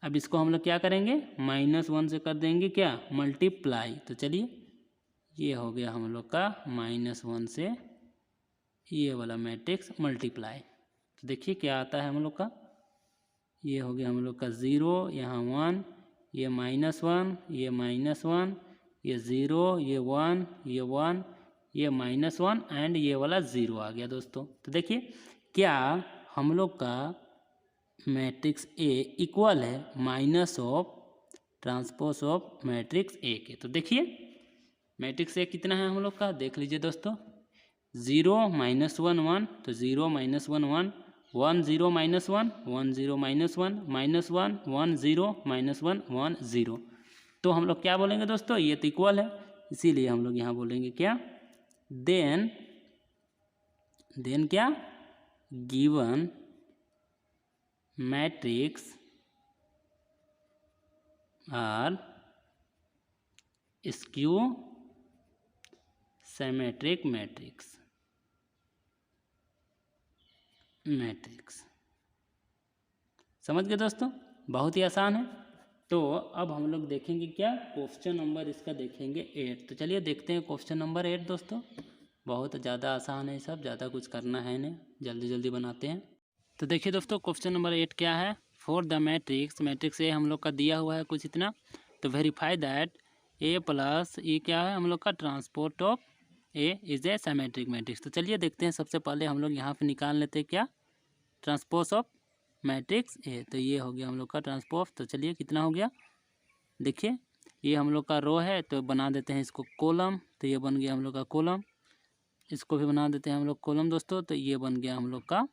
अब इसको हम लोग क्या करेंगे, -1 से कर देंगे क्या मल्टीप्लाई। तो चलिए ये हो गया हम लोग का -1 से ये वाला मैट्रिक्स मल्टीप्लाई। तो देखिए क्या आता है हम लोग का, ये हो गया हम लोग का 0, यहाँ 1, ये -1, ये -1, ये 0, ये 1, ये 1, ये -1 एंड ये वाला 0 आ गया दोस्तों। तो देखिए क्या हम लोग का मैट्रिक्स ए इक्वल है minus of transpose of matrix ए के। तो देखिए मैट्रिक्स ए कितना है हम लोग का, देख लीजिए दोस्तों, 0 -1 1, तो 0 -1 1, 1 0 -1 1 0 -1 -1 1 0 -1 1 0। तो हम लोग क्या बोलेंगे दोस्तों, ये तो इक्वल है, इसीलिए हम लोग यहाँ बोलेंगे क्या, देन क्या, given matrix are skew symmetric matrix. समझ गए दोस्तों, बहुत ही आसान है। तो अब हम लोग देखेंगे क्या, क्वेश्चन नंबर इसका देखेंगे 8। तो चलिए देखते हैं क्वेश्चन नंबर 8 दोस्तों। बहुत ज़्यादा आसान है, सब ज़्यादा कुछ करना है नहीं, जल्दी जल्दी बनाते हैं। तो देखिए दोस्तों क्वेश्चन नंबर 8 क्या है, फॉर द मैट्रिक्स ए हम लोग का दिया हुआ है कुछ इतना, तो वेरीफाई दैट ए प्लस ये क्या है हम लोग का, transport of A is A symmetric matrix. तो चलिए देखते हैं, सबसे पहले हम लोग यहाँ पे निकाल लेते हैं क्या, ट्रांसपोज ऑफ मैट्रिक्स ए। तो ये हो गया हम लोग का ट्रांसपोज। तो चलिए कितना हो गया, देखिए ये हम लोग का रो है, तो बना देते हैं इसको कॉलम। तो ये बन गया हम लोग का कॉलम, इसको भी बना देते हैं हम लोग कॉलम दोस्तों। तो ये बन गया हम लोग का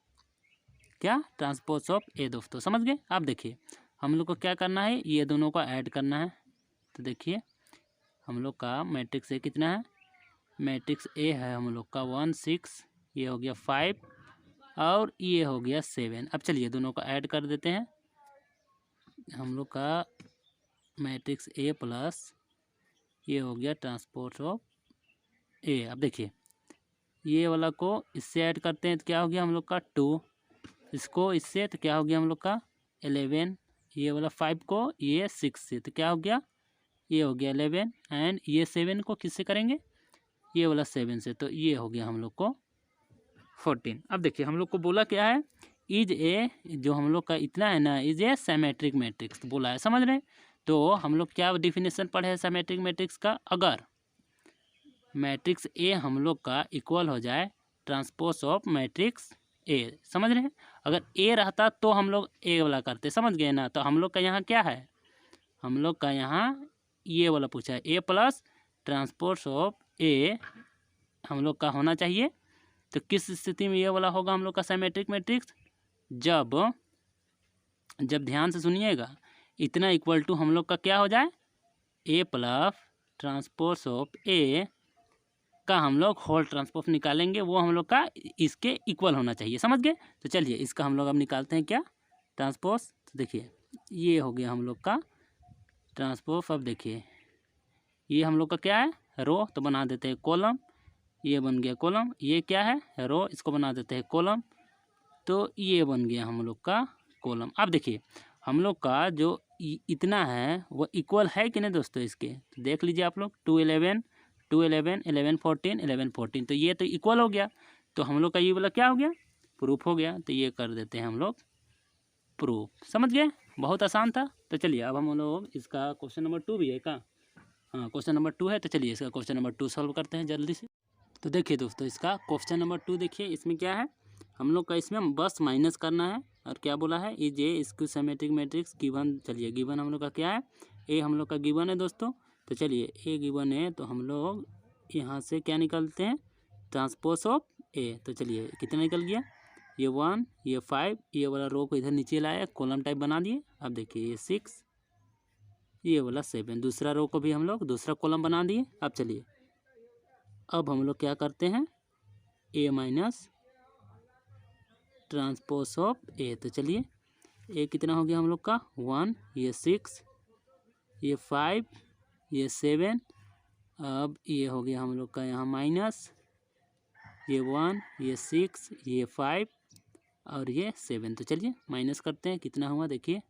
क्या, ट्रांसपोज ऑफ ए दोस्तों। समझ गए। आप देखिए हम लोग को क्या करना है, ये दोनों को ऐड करना है। तो देखिए हम लोग का मैट्रिक्स ए कितना है, मैट्रिक्स ए है हम लोग का 1 6, ये हो गया 5 और ये हो गया 7। अब चलिए दोनों को ऐड कर देते हैं। हम लोग का मैट्रिक्स ए प्लस ये हो गया ट्रांसपोज ऑफ ए। अब देखिए ये वाला को इससे ऐड करते हैं तो क्या हो गया हम लोग का 2, इसको इससे तो क्या हो गया हम लोग का 11, ये वाला 5 को ये 6 से तो क्या हो गया, ये हो गया 11 एंड ये 7 को किससे करेंगे, ये वाला 7 से, तो ये हो गया हम लोग को 14। अब देखिए हम लोग को बोला क्या है, इज ए, जो हम लोग का इतना है ना, इज ए सिमेट्रिक मैट्रिक्स बोला है। समझ रहे हैं। तो हम लोग क्या डिफिनेशन पढ़े हैं सिमेट्रिक मैट्रिक्स का, अगर मैट्रिक्स ए हम लोग का इक्वल हो जाए ट्रांसपोज ऑफ मैट्रिक्स ए। समझ रहे हैं। अगर ए रहता तो हम लोग ए वाला करते, समझ गए ना। तो हम लोग का यहाँ क्या है, हम लोग का यहाँ ये वाला पूछा है, ए प्लस ट्रांसपोज ऑफ ए हम लोग का होना चाहिए। तो किस स्थिति में ये वाला होगा हम लोग का सिमेट्रिक मैट्रिक्स, जब ध्यान से सुनिएगा, इतना इक्वल टू हम लोग का क्या हो जाए, ए प्लस ट्रांसपोज ऑफ ए का हम लोग होल ट्रांसपोज निकालेंगे, वो हम लोग का इसके इक्वल होना चाहिए। समझ गए। तो चलिए इसका हम लोग अब निकालते हैं क्या, ट्रांसपोज। तो देखिए ये हो गया हम लोग का ट्रांसपोज। अब देखिए ये हम लोग का क्या है, रो, तो बना देते हैं कॉलम, ये बन गया कॉलम। ये क्या है, रो, इसको बना देते हैं कॉलम। तो ये बन गया हम लोग का कॉलम। अब देखिए हम लोग का जो इतना है वो इक्वल है कि नहीं दोस्तों इसके, तो देख लीजिए आप लोग, 2 11 2 11 11 14 11 14, तो ये तो इक्वल हो गया। तो हम लोग का ये वाला क्या हो गया, प्रूफ हो गया। तो ये कर देते हैं हम लोग प्रूफ। समझ गए, बहुत आसान था। तो चलिए अब हम लोग इसका क्वेश्चन नंबर 2 भी है क्या, हाँ क्वेश्चन नंबर 2 है। तो चलिए इसका क्वेश्चन नंबर 2 सॉल्व करते हैं जल्दी से। तो देखिए दोस्तों इसका क्वेश्चन नंबर 2 देखिए, इसमें क्या है, हम लोग का इसमें बस माइनस करना है। और क्या बोला है, is a skew symmetric matrix given. चलिए गिवन हम लोग का क्या है, ए हम लोग का गिवन है दोस्तों। तो चलिए ए गिवन है, तो हम लोग यहाँ से क्या निकालते हैं, ट्रांसपोज ऑफ ए। तो चलिए कितना निकल गया, ये 1 ये 5, ये वाला रो को इधर नीचे लाया, कॉलम टाइप बना दिए। अब देखिए ये 6, ये वाला 7, दूसरा रो को भी हम लोग दूसरा कॉलम बना दिए। अब चलिए अब हम लोग क्या करते हैं, ए माइनस ट्रांसपोज ऑफ ए। तो चलिए ए कितना हो गया हम लोग का 1, ये 6, ये 5, ये 7। अब ये हो गया हम लोग का यहाँ माइनस, ये 1, ये 6, ये 5 और ये 7। तो चलिए माइनस करते हैं, कितना हुआ देखिए,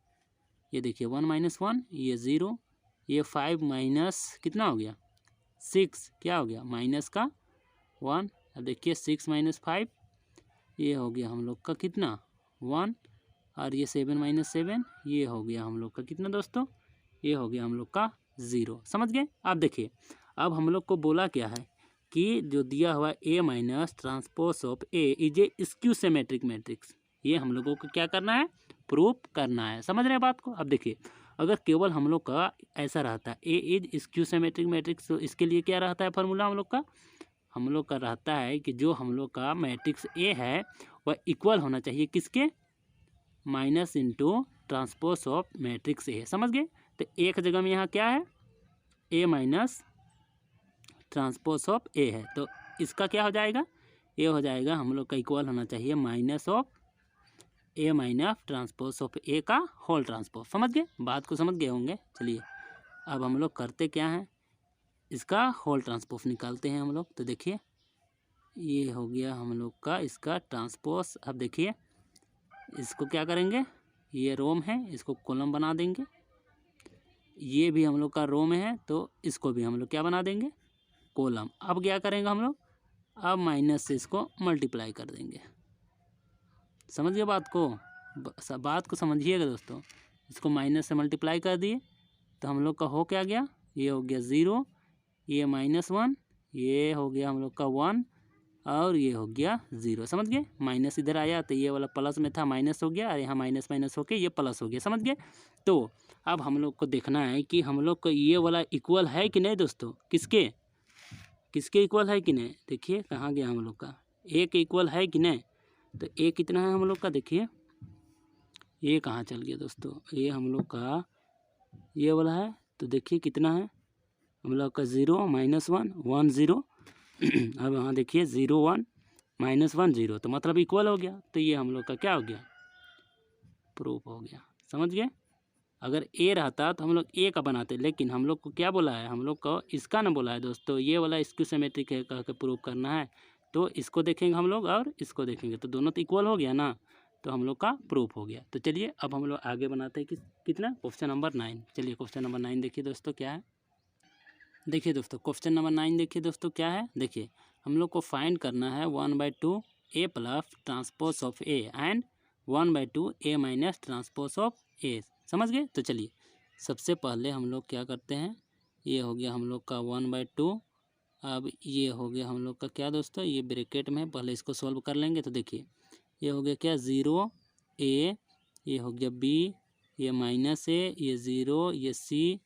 ये देखिए 1 - 1 ये 0, ये 5 माइनस कितना हो गया 6, क्या हो गया माइनस का 1। अब देखिए 6 - 5 ये हो गया हम लोग का कितना 1, और ये 7 - 7 ये हो गया हम लोग का कितना दोस्तों, ये हो गया हम लोग का 0। समझ गए। अब देखिए अब हम लोग को बोला क्या है कि जो दिया हुआ A minus transpose of A is a skew symmetric matrix, ये हम लोगों को क्या करना है, प्रूफ करना है। समझ रहे हैं बात को। अब देखिए अगर केवल हम लोग का ऐसा रहता है ए इज स्क्यू सिमेट्रिक मैट्रिक्स, तो इसके लिए क्या रहता है फार्मूला हम लोग का, हम लोग का रहता है कि जो हम लोग का मैट्रिक्स ए है वह इक्वल होना चाहिए किसके, minus into transpose of matrix A. समझ गए। तो एक जगह में यहाँ क्या है, ए माइनस ट्रांसपोज ऑफ ए है, तो इसका क्या हो जाएगा, ये हो जाएगा हम लोग का इक्वल होना चाहिए minus of A minus transpose of A का होल ट्रांसपोज। समझ गए, बात को समझ गए होंगे। चलिए अब हम लोग करते क्या हैं, इसका होल ट्रांसपोज निकालते हैं हम लोग। तो देखिए ये हो गया हम लोग का इसका ट्रांसपोज। अब देखिए इसको क्या करेंगे, ये रोम है इसको कॉलम बना देंगे, ये भी हम लोग का रोम है तो इसको भी हम लोग क्या बना देंगे, कॉलम। अब क्या करेंगे हम लोग, अब माइनस से इसको मल्टीप्लाई कर देंगे। समझ गए बात को, बात को समझिएगा दोस्तों। इसको माइनस से मल्टीप्लाई कर दिए तो हम लोग का हो क्या गया, ये हो गया 0, ये -1, ये हो गया हम लोग का 1 और ये हो गया 0। समझ गए, माइनस इधर आया तो ये वाला प्लस में था माइनस हो गया और यहाँ माइनस माइनस होके ये प्लस हो गया। समझ गए। तो अब हम लोग को देखना है कि हम लोग को ये वाला इक्वल है कि नहीं दोस्तों, किसके किसके इक्वल है कि नहीं। देखिए कहाँ गया हम लोग का, ए के इक्वल है कि नहीं। तो ए कितना है हम लोग का, देखिए ये कहाँ चल गया दोस्तों, ये हम लोग का ये वाला है। तो देखिए कितना है हम लोग का 0 -1 1 0। अब यहाँ देखिए 0 1 -1 0, तो मतलब इक्वल हो गया। तो ये हम लोग का क्या हो गया, प्रूफ हो गया। समझ गए। अगर ए रहता तो हम लोग ए का बनाते, लेकिन हम लोग को क्या बोला है, हम लोग को इसका ना बोला है दोस्तों, ये वाला स्क्यू सिमेट्रिक है कह के प्रूव करना है। तो इसको देखेंगे हम लोग और इसको देखेंगे तो दोनों तो इक्वल हो गया ना, तो हम लोग का प्रूफ हो गया। तो चलिए अब हम लोग आगे बनाते हैं कितना, क्वेश्चन नंबर 9। चलिए क्वेश्चन नंबर 9 देखिए दोस्तों क्या है। देखिए दोस्तों क्वेश्चन नंबर 9 देखिए दोस्तों क्या है। देखिए हम लोग को फाइंड करना है 1/2 A plus transpose of A and 1/2 A minus transpose of A. समझ गए। तो चलिए सबसे पहले हम लोग क्या करते हैं, ये हो गया हम लोग का 1/2। अब ये हो गया हम लोग का क्या दोस्तों, ये ब्रैकेट में पहले इसको सॉल्व कर लेंगे। तो देखिए ये हो गया क्या 0 ए, ये हो गया बी, ये माइनस ए, ये 0, ये सी,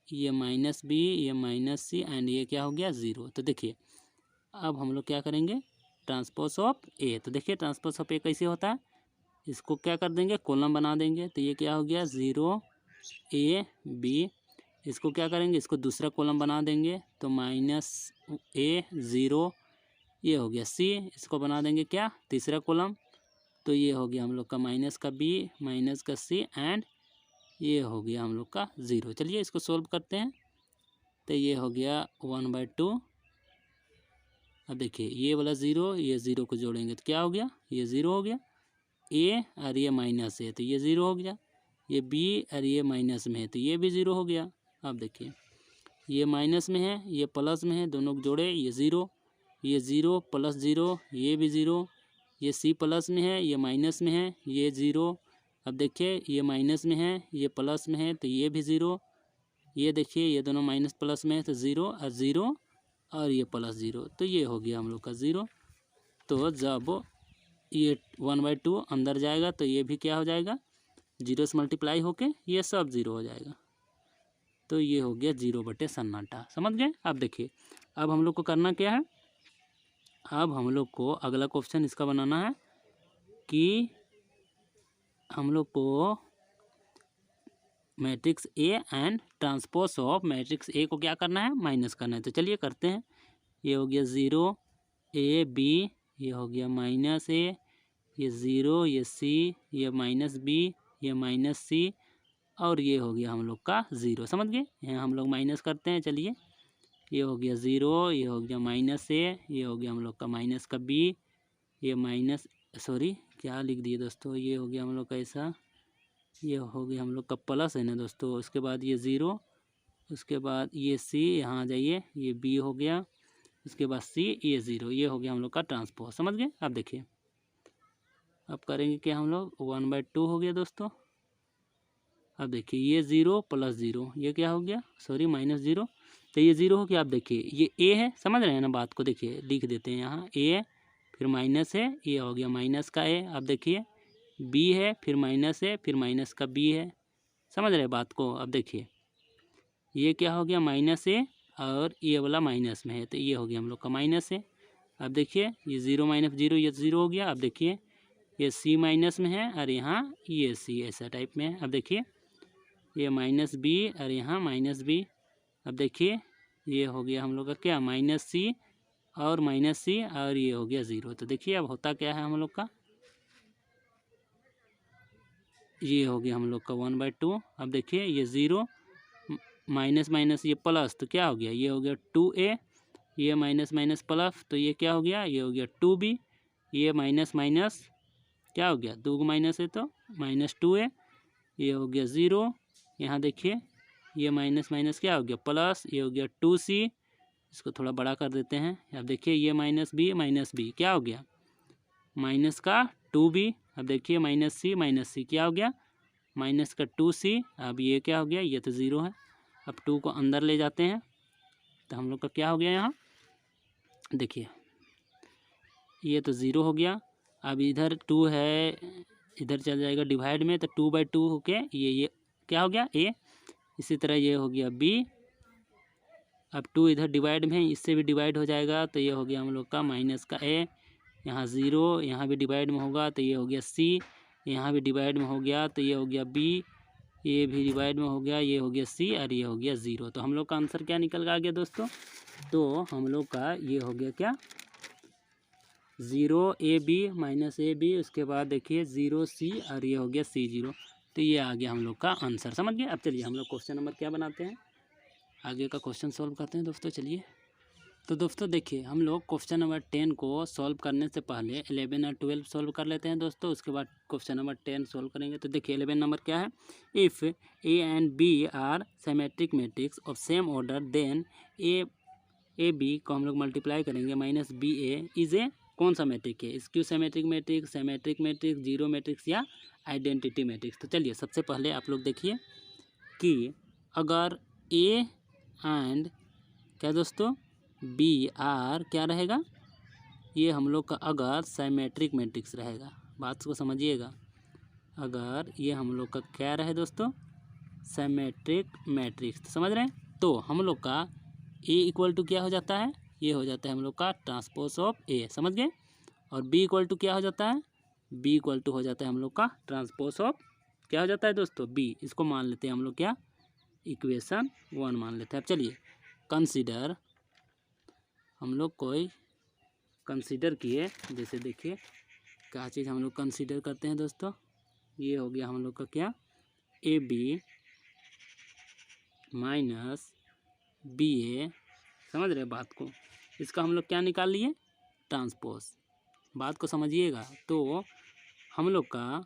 ये माइनस बी, ये माइनस सी एंड ये क्या हो गया 0। तो देखिए अब हम लोग क्या करेंगे, ट्रांसपोज ऑफ ए। तो देखिए ट्रांसपोज ऑफ ए कैसे होता है, इसको क्या कर देंगे, कॉलम बना देंगे। तो ये क्या हो गया 0 ए बी, इसको क्या करेंगे, इसको दूसरा कॉलम बना देंगे तो -a 0, ये हो गया सी, इसको बना देंगे क्या, तीसरा कॉलम। तो ये हो गया हम लोग का माइनस का बी माइनस का सी एंड ये हो गया हम लोग का 0। चलिए इसको सोल्व करते हैं। तो ये हो गया 1/2। अब देखिए ये वाला 0, ये 0 को जोड़ेंगे तो क्या हो गया, ये 0 हो गया। ए और ये माइनस है तो ये 0 हो गया। ये बी और ये माइनस में है तो ये भी 0 हो गया। अब देखिए ये माइनस में है ये प्लस में है, दोनों को जोड़े ये 0, ये 0 + 0, ये भी 0, ये सी प्लस में है ये माइनस में है ये 0। अब देखिए ये माइनस में है ये प्लस में है तो ये भी 0, ये देखिए ये दोनों माइनस प्लस में है तो 0 और 0 और ये +0, तो ये हो गया हम लोग का 0। तो जब ये 1/2 अंदर जाएगा तो ये भी क्या हो जाएगा, 0 से मल्टीप्लाई होके ये सब 0 हो जाएगा। तो ये हो गया 0/सन्नाटा। समझ गए। अब देखिए अब हम लोग को करना क्या है, अब हम लोग को अगला क्वेश्चन इसका बनाना है कि हम लोग को matrix A and transpose of matrix ए को क्या करना है, माइनस करना है। तो चलिए करते हैं। ये हो गया 0 ए बी, ये हो गया -a, ये 0, ये सी, ये -b, ये -c और ये हो गया हम लोग का 0। समझ गए। यहाँ हम लोग माइनस करते हैं। चलिए ये हो गया 0, ये हो गया -a, ये हो गया हम लोग का माइनस का b, ये माइनस सॉरी क्या लिख दिए दोस्तों, ये हो गया हम लोग का ऐसा, ये हो गया हम लोग का प्लस है ना दोस्तों। उसके बाद ये 0, उसके बाद ये c, यहाँ आ जाइए ये b हो गया, उसके बाद c, ये 0, ये हो गया हम लोग का ट्रांसपोज। समझ गए। अब देखिए अब करेंगे कि हम लोग 1/2 हो गया दोस्तों। अब देखिए ये 0 + 0, ये क्या हो गया, सॉरी -0, तो ये 0 हो गया। आप देखिए ये a है, समझ रहे हैं ना बात को, देखिए लिख देते हैं यहाँ a, फिर माइनस है, ये हो गया माइनस का a। अब देखिए b है, फिर माइनस है, फिर माइनस का b है। समझ रहे बात को। अब देखिए ये क्या हो गया -a और ये वाला माइनस में है, तो ये हो गया हम लोग का माइनस है। अब देखिए ये 0 माइनस 0 ये 0 हो गया। अब देखिए ये सी माइनस में है और यहाँ ये सी ऐसा टाइप में है। अब देखिए ये माइनस बी और यहाँ माइनस बी। अब देखिए ये हो गया हम लोग का क्या, माइनस सी और माइनस सी और ये हो गया 0। तो देखिए अब होता क्या है हम लोग का, ये हो गया हम लोग का 1/2। अब देखिए ये 0 माइनस माइनस ये प्लस, तो क्या हो गया, ये हो गया 2a, ये माइनस माइनस प्लस, तो ये क्या हो गया, ये हो गया 2b, ये माइनस माइनस क्या हो गया, 2 माइनस है तो माइनस 2a, ये हो गया 0। यहाँ देखिए ये माइनस माइनस क्या हो गया प्लस, ये हो गया 2c, इसको थोड़ा बड़ा कर देते हैं। अब देखिए ये माइनस बी क्या हो गया माइनस का 2b। अब देखिए माइनस सी क्या हो गया माइनस का 2c। अब ये क्या हो गया, ये तो 0 है। अब 2 को अंदर ले जाते हैं तो हम लोग का क्या हो गया, यहाँ देखिए ये तो 0 हो गया। अब इधर 2 है, इधर चल जाएगा डिवाइड में, तो 2/2 होके ये क्या हो गया a। इसी तरह ये हो गया b। अब 2 इधर डिवाइड में है, इससे भी डिवाइड हो जाएगा, तो ये हो गया हम लोग का माइनस का a। यहाँ 0, यहाँ भी डिवाइड में होगा तो ये हो गया c, यहाँ भी डिवाइड में हो गया तो ये हो गया b, ये भी डिवाइड में हो गया, ये हो गया c और ये हो गया 0। तो हम लोग का आंसर क्या निकल आ गया दोस्तों, तो हम लोग का ये हो गया क्या 0ab माइनस ab, उसके बाद देखिए 0c और ये हो गया c0। तो ये आ गया हम लोग का आंसर, समझ गए। अब चलिए हम लोग क्वेश्चन नंबर क्या बनाते हैं, आगे का क्वेश्चन सॉल्व करते हैं दोस्तों। चलिए तो दोस्तों देखिए हम लोग क्वेश्चन नंबर 10 को सॉल्व करने से पहले 11 और 12 सॉल्व कर लेते हैं दोस्तों, उसके बाद क्वेश्चन नंबर 10 सॉल्व करेंगे। तो देखिए 11 नंबर क्या है, if A and B are symmetric matrix of same order then A B को हम लोग मल्टीप्लाई करेंगे minus B A is a कौन सा मैट्रिक है, skew symmetric matrix, symmetric matrix, zero matrix या आइडेंटिटी मैट्रिक्स। तो चलिए सबसे पहले आप लोग देखिए कि अगर ए एंड क्या दोस्तों बी आर क्या रहेगा, ये हम लोग का अगर सिमेट्रिक मैट्रिक्स रहेगा, बात को समझिएगा, अगर ये हम लोग का क्या रहे दोस्तों सिमेट्रिक मैट्रिक्स, तो समझ रहे हैं, तो हम लोग का ए इक्वल टू क्या हो जाता है, ये हो जाता है हम लोग का ट्रांसपोज ऑफ ए, समझ गए। और बी इक्वल टू क्या हो जाता है, बी इक्वल टू हो जाता है हम लोग का ट्रांसपोज ऑफ क्या हो जाता है दोस्तों बी। इसको मान लेते हैं हम लोग क्या इक्वेशन 1 मान लेते हैं। अब चलिए कंसीडर, हम लोग कोई कंसीडर किए, जैसे देखिए क्या चीज़ हम लोग कंसीडर करते हैं दोस्तों, ये हो गया हम लोग का क्या ए बी माइनस बी ए, समझ रहे बात को, इसका हम लोग क्या निकाल लिए ट्रांसपोज, बात को समझिएगा। तो हम लोग का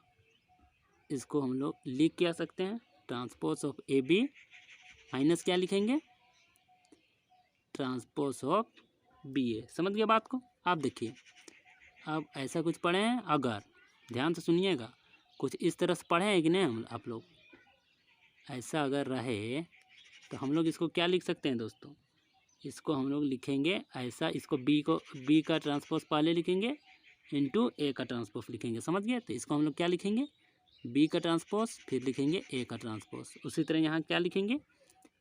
इसको हम लोग लिख क्या सकते हैं transpose of A B minus क्या लिखेंगे ट्रांसपोज ऑफ बी ए, समझ गए बात को। आप देखिए अब ऐसा कुछ पढ़े हैं, अगर ध्यान से सुनिएगा, कुछ इस तरह से पढ़े हैं कि नहीं हम आप लोग, ऐसा अगर रहे तो हम लोग इसको क्या लिख सकते हैं दोस्तों, इसको हम लोग लिखेंगे ऐसा, इसको बी का ट्रांसपोज पहले लिखेंगे इंटू ए का ट्रांसपोज लिखेंगे, समझ गए। तो इसको हम लोग क्या लिखेंगे बी का ट्रांसपोज, फिर लिखेंगे ए का ट्रांसपोज। उसी तरह यहाँ क्या लिखेंगे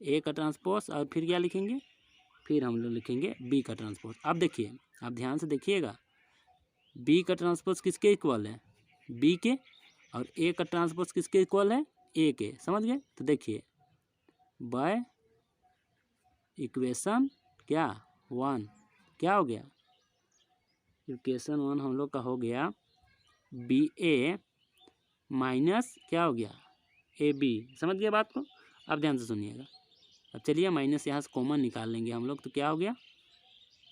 ए का ट्रांसपोज और फिर क्या लिखेंगे, फिर हम लोग लिखेंगे बी का ट्रांसपोज। अब देखिए आप ध्यान से देखिएगा, बी का ट्रांसपोज किसके इक्वल है बी के, और ए का ट्रांसपोज किसके इक्वल है ए के, समझ गए। तो देखिए बाय इक्वेशन क्या 1 क्या हो गया, इक्वेशन 1 हम लोग का हो गया बी ए माइनस क्या हो गया ए बी, समझ गए बात को। अब ध्यान से सुनिएगा, अब चलिए माइनस यहाँ से कॉमन निकाल लेंगे हम लोग, तो क्या हो गया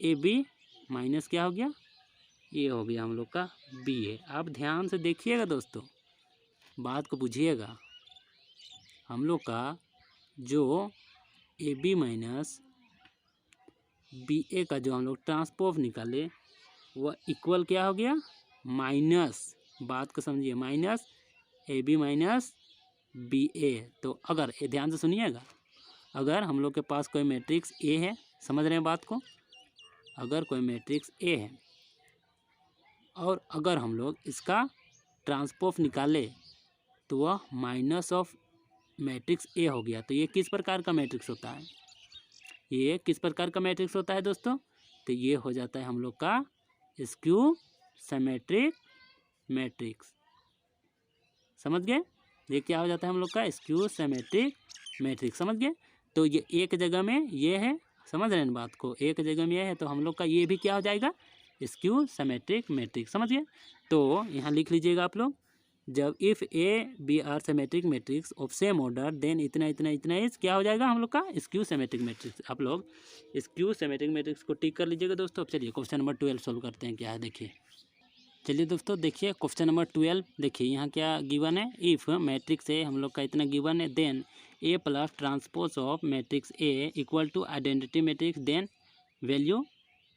ए बी माइनस क्या हो गया, ये हो गया हम लोग का बी ए। आप ध्यान से देखिएगा दोस्तों, बात को बुझिएगा, हम लोग का जो ए बी माइनस बी ए का जो हम लोग ट्रांसपोज निकाले वह इक्वल क्या हो गया माइनस, बात को समझिए, minus A B minus B A. तो अगर ये ध्यान से सुनिएगा, अगर हम लोग के पास कोई मैट्रिक्स ए है, समझ रहे हैं बात को, अगर कोई मैट्रिक्स ए है और अगर हम लोग इसका ट्रांसपोज निकाले तो वह माइनस ऑफ मैट्रिक्स ए हो गया, तो ये किस प्रकार का मैट्रिक्स होता है, ये किस प्रकार का मैट्रिक्स होता है दोस्तों? तो ये हो जाता है हम लोग का स्क्यू सिमेट्रिक मैट्रिक्स। समझ गए? ये क्या हो जाता है हम लोग का स्क्यू सिमेट्रिक मैट्रिक्स। समझ गए? तो ये एक जगह में ये है, समझ रहे हैं बात को, एक जगह में ये है तो हम लोग का ये भी क्या हो जाएगा स्क्यू सिमेट्रिक मैट्रिक्स। समझ गए? तो यहाँ लिख लीजिएगा आप लोग, जब if A B are symmetric matrix of same order then इतना इतना इतना इज क्या हो जाएगा हम लोग का स्क्यू सिमेट्रिक मैट्रिक्स। आप लोग स्क्यू सिमेट्रिक मैट्रिक्स को टिक कर लीजिएगा दोस्तों। अब चलिए क्वेश्चन नंबर 12 सोल्व करते हैं, क्या है देखिए। चलिए दोस्तों देखिए क्वेश्चन नंबर 12 देखिए यहाँ क्या गिवन है। इफ़ मैट्रिक्स ए हम लोग का इतना गिवन है, then A plus transpose of matrix A equal to identity matrix, then value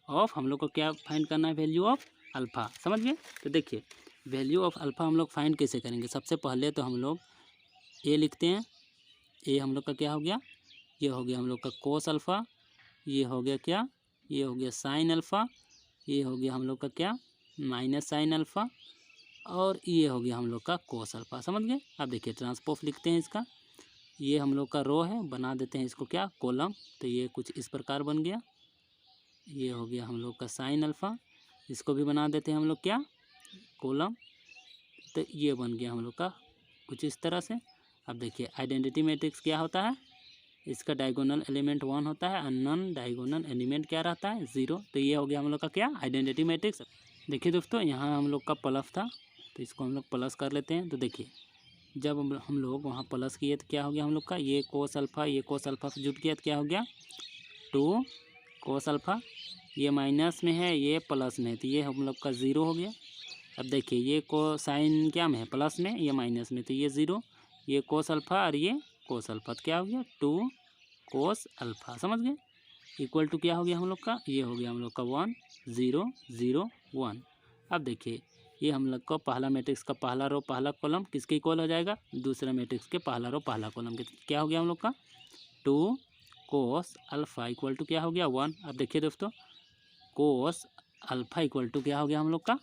of हम लोग को क्या फाइंड करना है, वैल्यू ऑफ अल्फ़ा। समझ गए? तो देखिए वैल्यू ऑफ अल्फ़ा हम लोग फाइंड कैसे करेंगे। सबसे पहले तो हम लोग ए लिखते हैं। ए हम लोग का क्या हो गया, ये हो गया हम लोग का कोस अल्फ़ा, ये हो गया क्या, ये हो गया साइन अल्फ़ा, ये हो गया हम लोग का क्या माइनस साइन अल्फ़ा, और ये हो गया हम लोग का कोस अल्फ़ा। समझ गए? अब देखिए ट्रांसपोज लिखते हैं इसका। ये हम लोग का रो है, बना देते हैं इसको क्या कॉलम। तो ये कुछ इस प्रकार बन गया। ये हो गया हम लोग का साइन अल्फ़ा, इसको भी बना देते हैं हम लोग क्या कॉलम। तो ये बन गया हम लोग का कुछ इस तरह से। अब देखिए आइडेंटिटी मैट्रिक्स क्या होता है, इसका डायगोनल एलिमेंट 1 होता है और नॉन डायगोनल एलिमेंट क्या रहता है 0। तो ये हो गया हम लोग का क्या आइडेंटिटी मैट्रिक्स। देखिए दोस्तों यहाँ हम लोग का प्लस था तो इसको हम लोग प्लस कर लेते हैं। तो देखिए जब हम लोग वहाँ प्लस किए तो क्या हो गया हम लोग का ये कोस अल्फ़ा, ये कोस अल्फ़ा से जुट किया तो क्या हो गया 2 कोस अल्फ़ा। ये माइनस में है, ये प्लस में है, तो ये हम लोग का 0 हो गया। अब देखिए ये कोसाइन क्या में है प्लस में, ये माइनस में, तो ये 0, ये कोस अल्फ़ा और ये कोस अल्फ़ा, तो क्या हो गया 2 कोस अल्फ़ा। समझ गए? इक्वल टू क्या हो गया हम लोग का, ये हो गया हम लोग का 1 0 0 1। अब देखिए ये हम लोग का पहला मैट्रिक्स का पहला रो पहला कॉलम किसके इक्वल हो जाएगा, दूसरा मैट्रिक्स के पहला रो पहला कॉलम के। क्या हो गया हम लोग का 2 कोस अल्फ़ा इक्वल टू क्या हो गया 1। अब देखिए दोस्तों कोस अल्फ़ा इक्वल टू क्या हो गया हम लोग का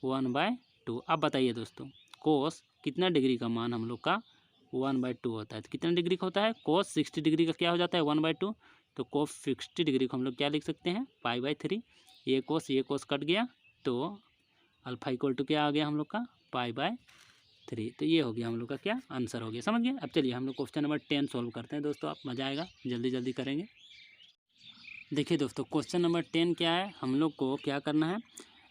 1/2। अब बताइए दोस्तों कोस कितना डिग्री का मान हम लोग का 1/2 होता है। तो कितना डिग्री का होता है कोस 60 डिग्री का क्या हो जाता है 1/2। तो कोस 60 डिग्री को हम लोग क्या लिख सकते हैं पाई/3। ये कोस कट गया तो अल्फ़ा इक्वल टू क्या आ गया हम लोग का पाई/3। तो ये हो गया हम लोग का क्या आंसर हो गया। समझ गए? अब चलिए हम लोग क्वेश्चन नंबर 10 सोल्व करते हैं दोस्तों, आप मज़ा आएगा, जल्दी जल्दी करेंगे। देखिए दोस्तों क्वेश्चन नंबर 10 क्या है, हम लोग को क्या करना है,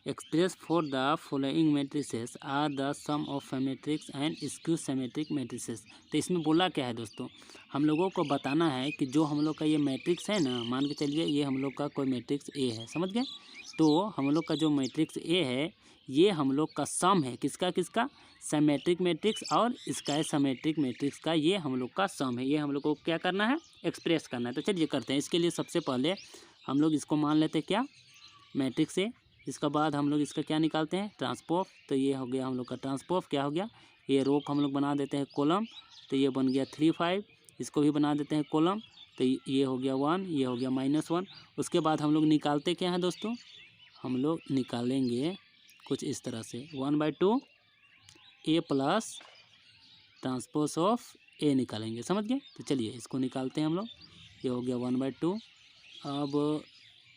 express for the following matrices are the sum of matrix and skew symmetric matrices. तो इसमें बोला क्या है दोस्तों, हम लोगों को बताना है कि जो हम लोग का ये मैट्रिक्स है ना, मान के चलिए ये हम लोग का कोई मैट्रिक्स ए है। समझ गए? तो हम लोग का जो मैट्रिक्स ए है ये हम लोग का सम है किसका किसका सिमेट्रिक मैट्रिक्स और स्क्वायर सिमेट्रिक मैट्रिक्स का, ये हम लोग का सम है। ये हम लोग को क्या करना है एक्सप्रेस करना है। तो चलिए करते हैं। इसके लिए सबसे पहले हम लोग इसको मान लेते हैं क्या मैट्रिक्स ए। इसका बाद हम लोग इसका क्या निकालते हैं ट्रांसपोज। तो ये हो गया हम लोग का ट्रांसपोज क्या हो गया, ये रो को हम लोग बना देते हैं कॉलम। तो ये बन गया 3 5, इसको भी बना देते हैं कॉलम। तो ये हो गया 1, ये हो गया -1। उसके बाद हम लोग निकालते क्या हैं दोस्तों, हम लोग निकालेंगे कुछ इस तरह से 1/2 ए प्लस ट्रांसपोज ऑफ ए निकालेंगे। समझ गए? तो चलिए इसको निकालते हैं हम लोग। ये हो गया 1/2। अब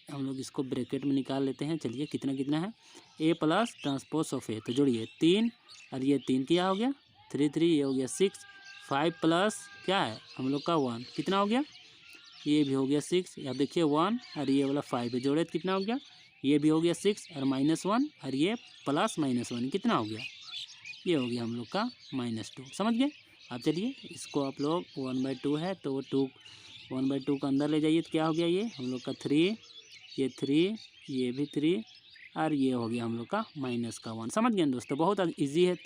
हम लोग इसको ब्रैकेट में निकाल लेते हैं। चलिए कितना कितना है ए प्लस ट्रांसपोज ऑफ ए, तो जोड़िए 3 और ये 3 क्या हो गया 3 3, ये हो गया 6। 5 प्लस क्या है हम लोग का 1 कितना हो गया, ये भी हो गया 6। अब देखिए 1 और ये वाला 5 है, जोड़े तो कितना हो गया, ये भी हो गया 6 और -1 और ये प्लस -1 कितना हो गया, ये हो गया हम लोग का -2। समझ गए? अब चलिए इसको आप लोग 1/2 है तो 1/2 को अंदर ले जाइए तो क्या हो गया, ये हम लोग का 3, ये 3, ये भी 3 और ये हो गया हम लोग का -1। समझ गए दोस्तों? बहुत इजी है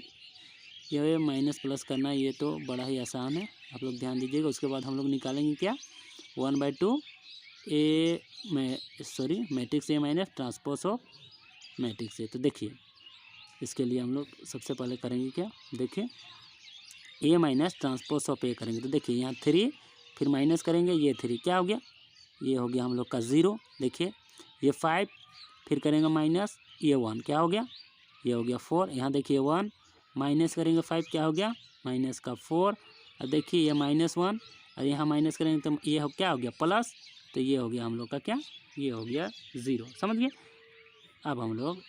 ये माइनस प्लस करना, ये तो बड़ा ही आसान है, आप लोग ध्यान दीजिएगा। उसके बाद हम लोग निकालेंगे क्या 1/2 A matrix A minus transpose of matrix A. तो देखिए इसके लिए हम लोग सबसे पहले करेंगे क्या, देखिए ए माइनस ट्रांसपोज ऑफ ए करेंगे। तो देखिए यहाँ 3 फिर माइनस करेंगे, ये 3 क्या हो गया, ये हो गया हम लोग का 0। देखिए ये 5 फिर करेंगे माइनस, ये 1 क्या हो गया, ये हो गया 4। यहाँ देखिए 1 माइनस करेंगे 5 क्या हो गया -4। और देखिए ये -1 और यहाँ माइनस करेंगे तो ये क्या हो गया प्लस तो ये हो गया हम लोग का क्या, ये हो गया 0। समझ गए। अब हम लोग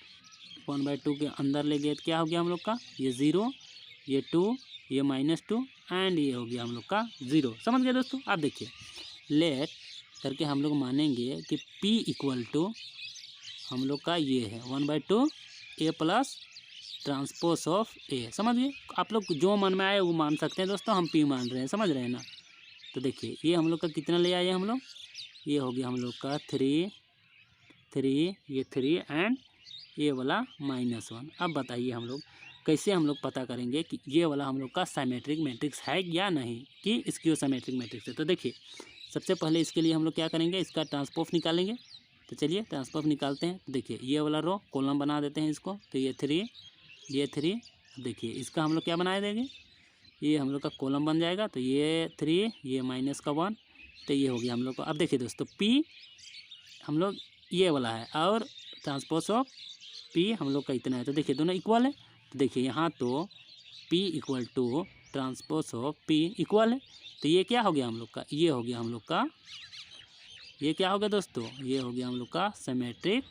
1/2 के अंदर ले गए तो क्या हो गया हम लोग का, ये 0, ये 2, ये -2 एंड ये हो गया हम लोग का 0। समझ गए दोस्तों। आप देखिए लेट करके हम लोग मानेंगे कि P इक्वल टू हम लोग का ये है 1/2 A plus transpose of A। समझ गए। आप लोग जो मन में आए वो मान सकते हैं दोस्तों, हम P मान रहे हैं, समझ रहे हैं ना। तो देखिए ये हम लोग का कितना ले आए हम लोग, ये हो गया हम लोग का 3, ये 3 एंड ये वाला -1। अब बताइए हम लोग कैसे हम लोग पता करेंगे कि ये वाला हम लोग का सिमेट्रिक मैट्रिक्स है या नहीं, कि स्क्यू सिमेट्रिक मैट्रिक्स है। तो देखिए सबसे पहले इसके लिए हम लोग क्या करेंगे, इसका ट्रांसपोज निकालेंगे। तो चलिए ट्रांसपोज निकालते हैं। तो देखिए ये वाला रो कॉलम बना देते हैं इसको, तो ये 3, ये 3। देखिए इसका हम लोग क्या बना देंगे, ये हम लोग का कॉलम बन जाएगा। तो ये 3, ये -1, तो ये हो गया हम लोग का। अब देखिए दोस्तों P हम लोग ये वाला है और ट्रांसपोज ऑफ P हम लोग का इतना है। तो देखिए दोनों इक्वल है। तो देखिए यहाँ तो P equal to transpose of P equal है। तो ये क्या हो गया हम लोग का, ये हो गया हम लोग का, ये क्या हो गया दोस्तों, ये हो गया हम लोग का सिमेट्रिक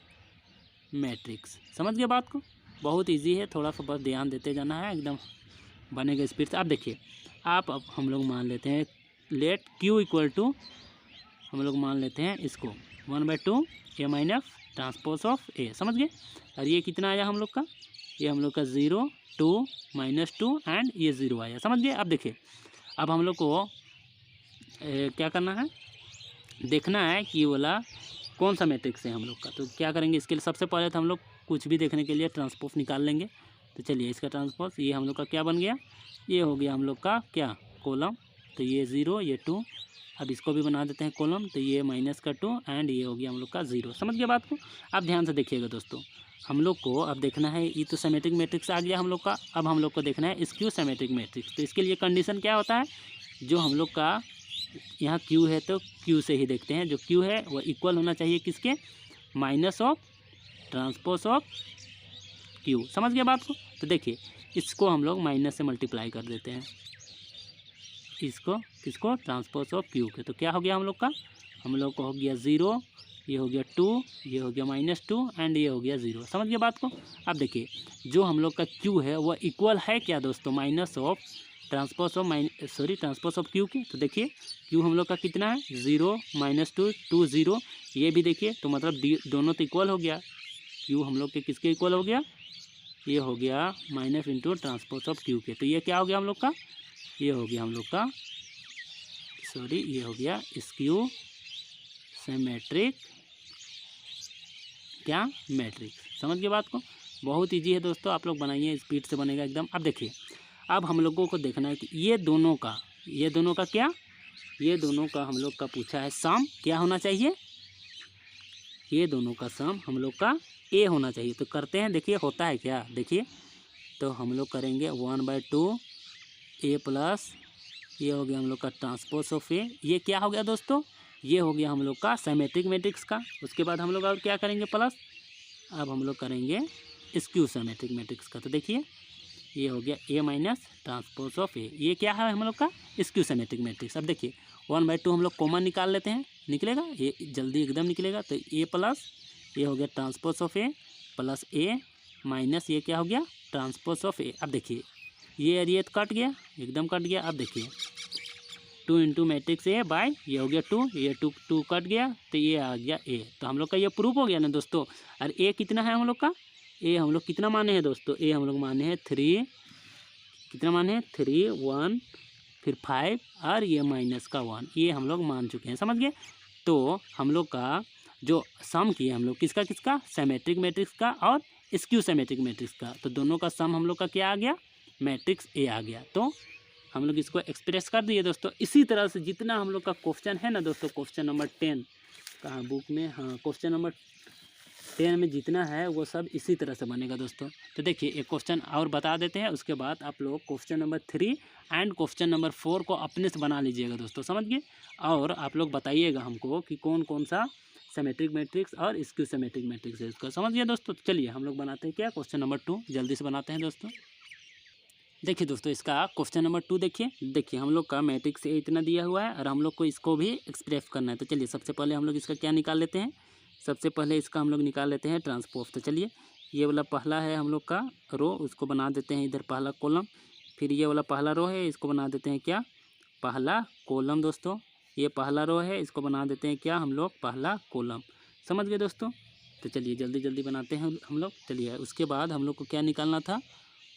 मैट्रिक्स। समझ गए बात को। बहुत इजी है, थोड़ा सा बस ध्यान देते जाना है, एकदम बनेगा स्पीड से। आप देखिए अब हम लोग मान लेते हैं लेट Q इक्वल टू हम लोग मान लेते हैं इसको 1/2 A minus transpose of A। समझ गए। और ये कितना आया हम लोग का, ये हम लोग का 0, 2, -2 एंड ये 0 आया। समझ गए। अब देखिए अब हम लोग को क्या करना है, देखना है कि ये वाला कौन सा मैट्रिक्स है हम लोग का। तो क्या करेंगे इसके लिए, सबसे पहले तो हम लोग कुछ भी देखने के लिए ट्रांसपोज निकाल लेंगे। तो चलिए इसका ट्रांसपोज ये हम लोग का क्या बन गया, ये हो गया हम लोग का क्या, कॉलम। तो ये 0, ये 2। अब इसको भी बना देते हैं कॉलम। तो ये -2 एंड ये हो गया हम लोग का 0। समझ गए बात को। अब ध्यान से देखिएगा दोस्तों, हम लोग को अब देखना है, ये तो सिमेट्रिक मैट्रिक्स आ गया हम लोग का। अब हम लोग को देखना है स्क्यू सिमेट्रिक मैट्रिक्स। तो इसके लिए कंडीशन क्या होता है, जो हम लोग का यहाँ Q है तो Q से ही देखते हैं। जो Q है वो इक्वल होना चाहिए किसके, minus of transpose of Q। समझ गए बात को। तो देखिए इसको हम लोग माइनस से मल्टीप्लाई कर देते हैं, इसको किसको, ट्रांसपोज ऑफ Q के। तो क्या हो गया हम लोग का, हम लोग को हो गया 0, ये हो गया 2, ये हो गया -2 एंड ये हो गया 0। समझ गए बात को। अब देखिए जो हम लोग का Q है वो इक्वल है क्या दोस्तों, minus of transpose of Q के। तो देखिए Q हम लोग का कितना है, 0, -2, 2, 0। ये भी देखिए तो मतलब दोनों तो इक्वल हो गया। Q हम लोग के किसके इक्वल हो गया, ये हो गया minus into transpose of Q के। तो ये क्या हो गया हम लोग का, ये हो गया हम लोग का ये हो गया स्क्यू सिमेट्रिक क्या, मैट्रिक्स। समझ गए बात को। बहुत इजी है दोस्तों, आप लोग बनाइए, स्पीड से बनेगा एकदम। अब देखिए अब हम लोगों को देखना है कि ये दोनों का क्या, ये दोनों का हम लोग का पूछा है सम क्या होना चाहिए, ये दोनों का सम हम लोग का A होना चाहिए। तो करते हैं, देखिए होता है क्या, देखिए तो हम लोग करेंगे 1/2 A प्लस ये हो गया हम लोग का ट्रांसपोज ऑफ A। ये क्या हो गया दोस्तों, ये हो गया हम लोग का सिमेट्रिक मैट्रिक्स का। उसके बाद हम लोग और क्या करेंगे प्लस, अब हम लोग करेंगे स्क्यू सिमेट्रिक मैट्रिक्स का। तो देखिए ये हो गया A minus transpose of A। ये क्या है हम लोग का स्क्यू सिमेट्रिक मैट्रिक्स। अब देखिए 1/2 हम लोग कॉमन निकाल लेते हैं, निकलेगा ये जल्दी एकदम निकलेगा। तो A प्लस ये हो गया transpose of A plus A minus ये क्या हो गया ट्रांसपोज ऑफ A। अब देखिए ये तो कट गया, एकदम कट गया। अब देखिए 2 इंटू मैट्रिक्स A बाय ये हो गया 2, ये 2 कट गया तो ये आ गया A। तो हम लोग का ये प्रूफ हो गया ना दोस्तों। और A कितना है हम लोग का, A हम लोग कितना माने हैं दोस्तों, A हम लोग माने हैं 3, कितना माने हैं 3, 1 फिर 5 और ये माइनस का 1, ये हम लोग मान चुके हैं। समझ गए। तो हम लोग का जो सम किए हम लोग किसका सिमेट्रिक मैट्रिक्स का और स्क्यू सिमेट्रिक मैट्रिक्स का। तो दोनों का सम हम लोग का क्या आ गया, मैट्रिक्स A आ गया। तो हम लोग इसको एक्सप्रेस कर दिए दोस्तों। इसी तरह से जितना हम लोग का क्वेश्चन है ना दोस्तों, क्वेश्चन नंबर 10 कहाँ बुक में, हाँ क्वेश्चन नंबर 10 में जितना है वो सब इसी तरह से बनेगा दोस्तों। तो देखिए एक क्वेश्चन और बता देते हैं, उसके बाद आप लोग question number 3 and question number 4 को अपने से बना लीजिएगा दोस्तों। समझ गए। और आप लोग बताइएगा हमको कि कौन कौन सा सिमेट्रिक मैट्रिक्स और स्क्यू सिमेट्रिक मैट्रिक्स है इसको। समझ गए दोस्तों। चलिए हम लोग बनाते हैं क्या, क्वेश्चन नंबर 2 जल्दी से बनाते हैं दोस्तों। देखिए दोस्तों, इसका क्वेश्चन नंबर 2 देखिए हम लोग का मैट्रिक्स ए इतना दिया हुआ है और हम लोग को इसको भी एक्सप्रेस करना है। तो चलिए सबसे पहले हम लोग इसका क्या निकाल लेते हैं, सबसे पहले इसका हम लोग निकाल लेते हैं ट्रांसपोज। तो चलिए ये वाला पहला है हम लोग का रो, उसको बना देते हैं इधर पहला कॉलम। फिर ये वाला पहला रो है, इसको बना देते हैं क्या, पहला कॉलम दोस्तों। ये पहला रो है, इसको बना देते हैं क्या हम लोग, पहला कॉलम। समझ गए दोस्तों। तो चलिए जल्दी जल्दी बनाते हैं हम लोग। चलिए उसके बाद हम लोग को क्या निकालना था,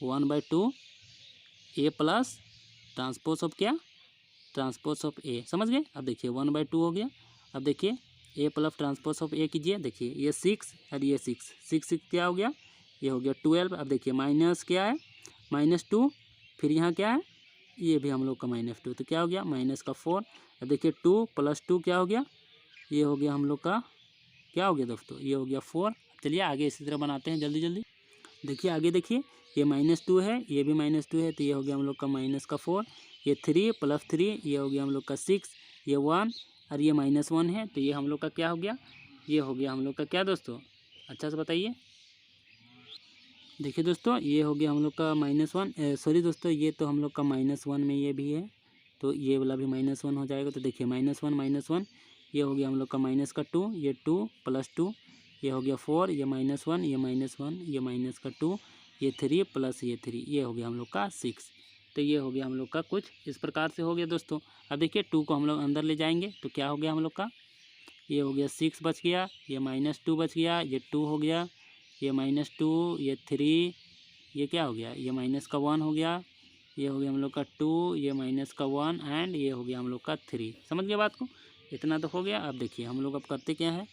1/2 ए प्लस ट्रांसपोज ऑफ क्या, ट्रांसपोज ऑफ ए। समझ गए। अब देखिए 1/2 हो गया। अब देखिए ए प्लस ट्रांसपोज ऑफ ए कीजिए। देखिए ये 6 और ये 6 क्या हो गया, ये हो गया 12। अब देखिए माइनस क्या है, -2। फिर यहाँ क्या है, ये भी हम लोग का -2, तो क्या हो गया माइनस का 4। अब देखिए 2 + 2 क्या हो गया, ये हो गया हम लोग का, क्या हो गया दोस्तों, ये हो गया 4। चलिए आगे इसी तरह बनाते हैं जल्दी जल्दी। देखिए आगे देखिए, ये -2 है, ये भी -2 है, तो ये हो गया हम लोग का माइनस का 4। ये 3 + 3 ये हो गया हम लोग का 6। ये 1 और ये -1 है, तो ये हम लोग का क्या हो गया, ये हो गया हम लोग का क्या दोस्तों, अच्छा से बताइए। देखिए दोस्तों, ये हो गया हम लोग का -1, सॉरी दोस्तों, ये तो हम लोग का -1 में ये भी है, तो ये वाला भी -1 हो जाएगा। तो देखिए -1 ये हो गया हम लोग का माइनस का 2, ये 2 + 2 ये हो गया 4, ये -1 ये -1 ये माइनस का 2, ये 3 + ये 3 ये हो गया हम लोग का 6। तो ये हो गया हम लोग का कुछ इस प्रकार से हो गया दोस्तों। अब देखिए 2 को हम लोग अंदर ले जाएंगे तो क्या हो गया हम लोग का, ये हो गया 6 बच गया, ये -2 बच गया, ये 2 हो गया, ये -2 ये 3, ये क्या हो गया, ये माइनस का 1 हो गया, ये हो गया हम लोग का 2, ये माइनस का 1 एंड ये हो गया हम लोग का 3। समझ गए बात को, इतना तो हो गया। अब देखिए हम लोग अब करते क्या है,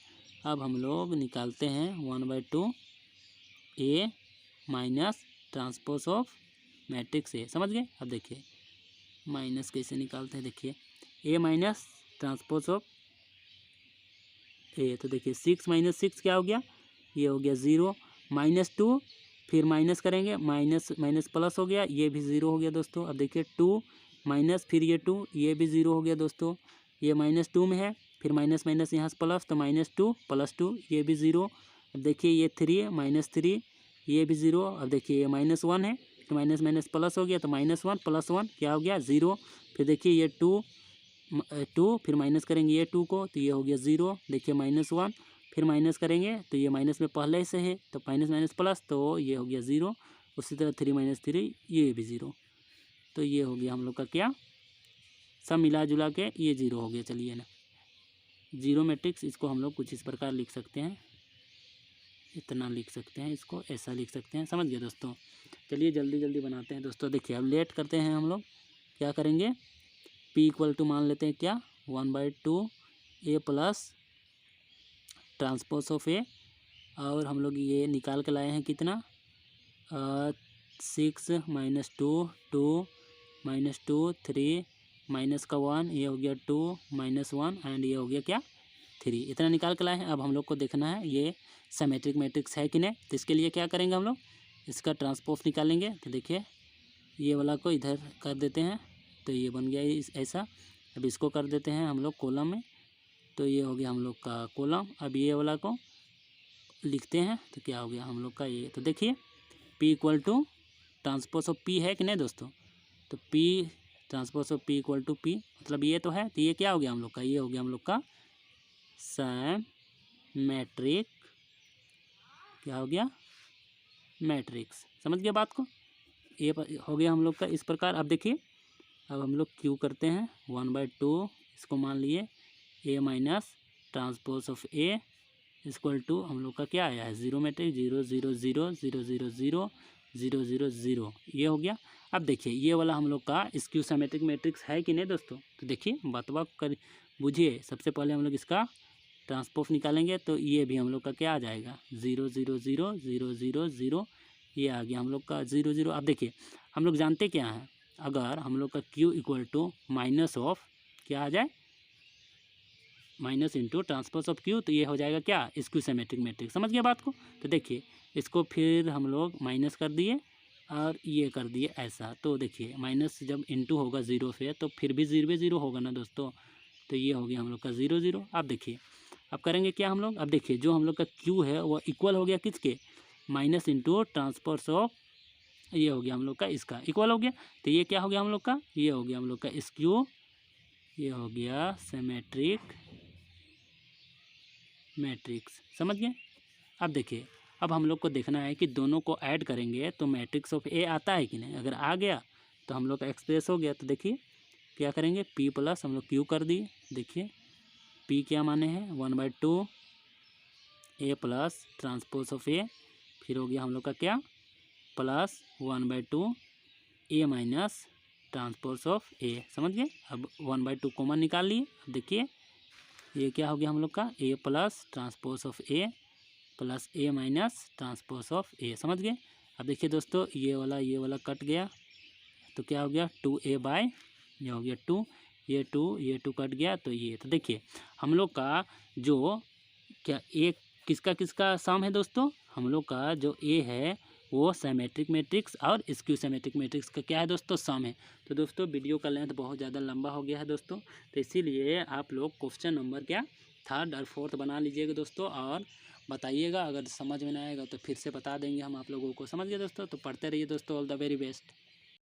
अब हम लोग निकालते हैं 1/2 A minus transpose of matrix A. समझ गए। अब देखिए माइनस कैसे निकालते हैं, देखिए A minus transpose of A, तो देखिए 6 - 6 क्या हो गया, ये हो गया 0, -2 फिर माइनस करेंगे, माइनस माइनस प्लस हो गया, ये भी 0 हो गया दोस्तों। अब देखिए 2 माइनस फिर ये 2 ये भी 0 हो गया दोस्तों। ये -2 में है, फिर माइनस माइनस यहाँ से प्लस, तो -2 + 2 ये भी 0। अब देखिए ये 3 -3 ये भी 0। अब देखिए ये -1 है, तो माइनस माइनस प्लस हो गया, तो -1 + 1 क्या हो गया 0। फिर देखिए ये 2 फिर माइनस करेंगे ये 2 को, तो ये हो गया 0। देखिए -1 फिर माइनस करेंगे, तो ये माइनस में पहले से है, तो माइनस माइनस प्लस, तो ये हो गया 0। उसी तरह 3 - 3 ये भी 0। तो ये हो गया हम लोग का क्या, सब मिला जुला के ये 0 हो गया। चलिए ना, 0 मैट्रिक्स, इसको हम लोग कुछ इस प्रकार लिख सकते हैं, इतना लिख सकते हैं, इसको ऐसा लिख सकते हैं। समझ गए दोस्तों। चलिए जल्दी जल्दी बनाते हैं दोस्तों। देखिए अब लेट करते हैं हम लोग, क्या करेंगे, P = मान लेते हैं क्या, 1/2 ए प्लस ट्रांसपोज ऑफ ए, और हम लोग ये निकाल के लाए हैं कितना, 6 - 2 2 -2 3 माइनस का 1 ये हो गया 2 -1 एंड ये हो गया क्या 3, इतना निकाल के लाए हैं। अब हम लोग को देखना है ये सिमेट्रिक मैट्रिक्स है कि नहीं, तो इसके लिए क्या करेंगे हम लोग, इसका ट्रांसपोज निकालेंगे। तो देखिए ये वाला को इधर कर देते हैं, तो ये बन गया ऐसा। अब इसको कर देते हैं हम लोग कॉलम में, तो ये हो गया हम लोग का कॉलम। अब ये वाला को लिखते हैं, तो क्या हो गया हम लोग का ये, तो देखिए P = ट्रांसपोज ऑफ P है कि नहीं दोस्तों, तो P transpose of P = P, मतलब ये तो है, तो ये क्या हो गया हम लोग का, ये हो गया हम लोग का सिमेट्रिक, क्या हो गया मैट्रिक्स। समझ गया बात को, ये हो गया हम लोग का इस प्रकार। अब देखिए अब हम लोग क्यू करते हैं 1/2, इसको मान लिए ए माइनस ट्रांसपोज ऑफ ए = हम लोग का क्या आया है 0 मैट्रिक्स, 0 0 0 0 0 0 0 0 0 ये हो गया। अब देखिए ये वाला हम लोग का स्क्यू सिमेट्रिक मैट्रिक्स है कि नहीं दोस्तों, तो देखिए बात कर बुझिए। सबसे पहले हम लोग इसका ट्रांसपोज निकालेंगे, तो ये भी हम लोग का क्या आ जाएगा 0 0 0 0 0 0 ये आ गया हम लोग का 0 0। अब देखिए हम लोग जानते क्या हैं, अगर हम लोग का Q = माइनस ऑफ क्या आ जाए, minus into transpose of Q, तो ये हो जाएगा क्या स्क्यू सिमेट्रिक मैट्रिक्स। समझ गया बात को। तो देखिए इसको फिर हम लोग माइनस कर दिए और ये कर दिए ऐसा, तो देखिए माइनस जब इंटू होगा 0 से, तो फिर भी 0 0 होगा ना दोस्तों, तो ये हो गया हम लोग का 0 0। अब देखिए अब करेंगे क्या हम लोग, अब देखिए जो हम लोग का Q है वो इक्वल हो गया किसके, माइनस इंटू ट्रांसपोज ऑफ ये हो गया हम लोग का इसका इक्वल हो गया। तो ये क्या हो गया हम लोग का, ये हो गया हम लोग का स्क्यू, ये हो गया सिमेट्रिक मैट्रिक्स। समझ गए। अब देखिए, अब हम लोग को देखना है कि दोनों को ऐड करेंगे तो मैट्रिक्स ऑफ ए आता है कि नहीं। अगर आ गया तो हम लोग का एक्सप्रेस हो गया। तो देखिए क्या करेंगे, पी प्लस हम लोग क्यू कर दिए। देखिए पी क्या माने हैं 1/2 A plus transpose of A, फिर हो गया हम लोग का क्या plus 1/2 A minus transpose of A. समझ गए। अब 1/2 कॉमन निकाल लिए। अब देखिए ये क्या हो गया हम लोग का A plus transpose of A plus A minus transpose of A. समझ गए। अब देखिए दोस्तों ये वाला कट गया तो क्या हो गया 2a/, ये हो गया 2, ये 2 कट गया तो ये। तो देखिए हम लोग का जो क्या ए किसका किसका सम है दोस्तों, हम लोग का जो ए है वो सिमेट्रिक मैट्रिक्स और स्क्यू सिमेट्रिक मैट्रिक्स का क्या है दोस्तों, सम है। तो दोस्तों वीडियो का लेंथ बहुत ज़्यादा लंबा हो गया है दोस्तों, तो इसीलिए आप लोग क्वेश्चन नंबर क्या 3rd और 4th बना लीजिएगा दोस्तों, और बताइएगा। अगर समझ में ना आएगा तो फिर से बता देंगे हम आप लोगों को। समझ गए दोस्तों। तो पढ़ते रहिए दोस्तों। All the very best.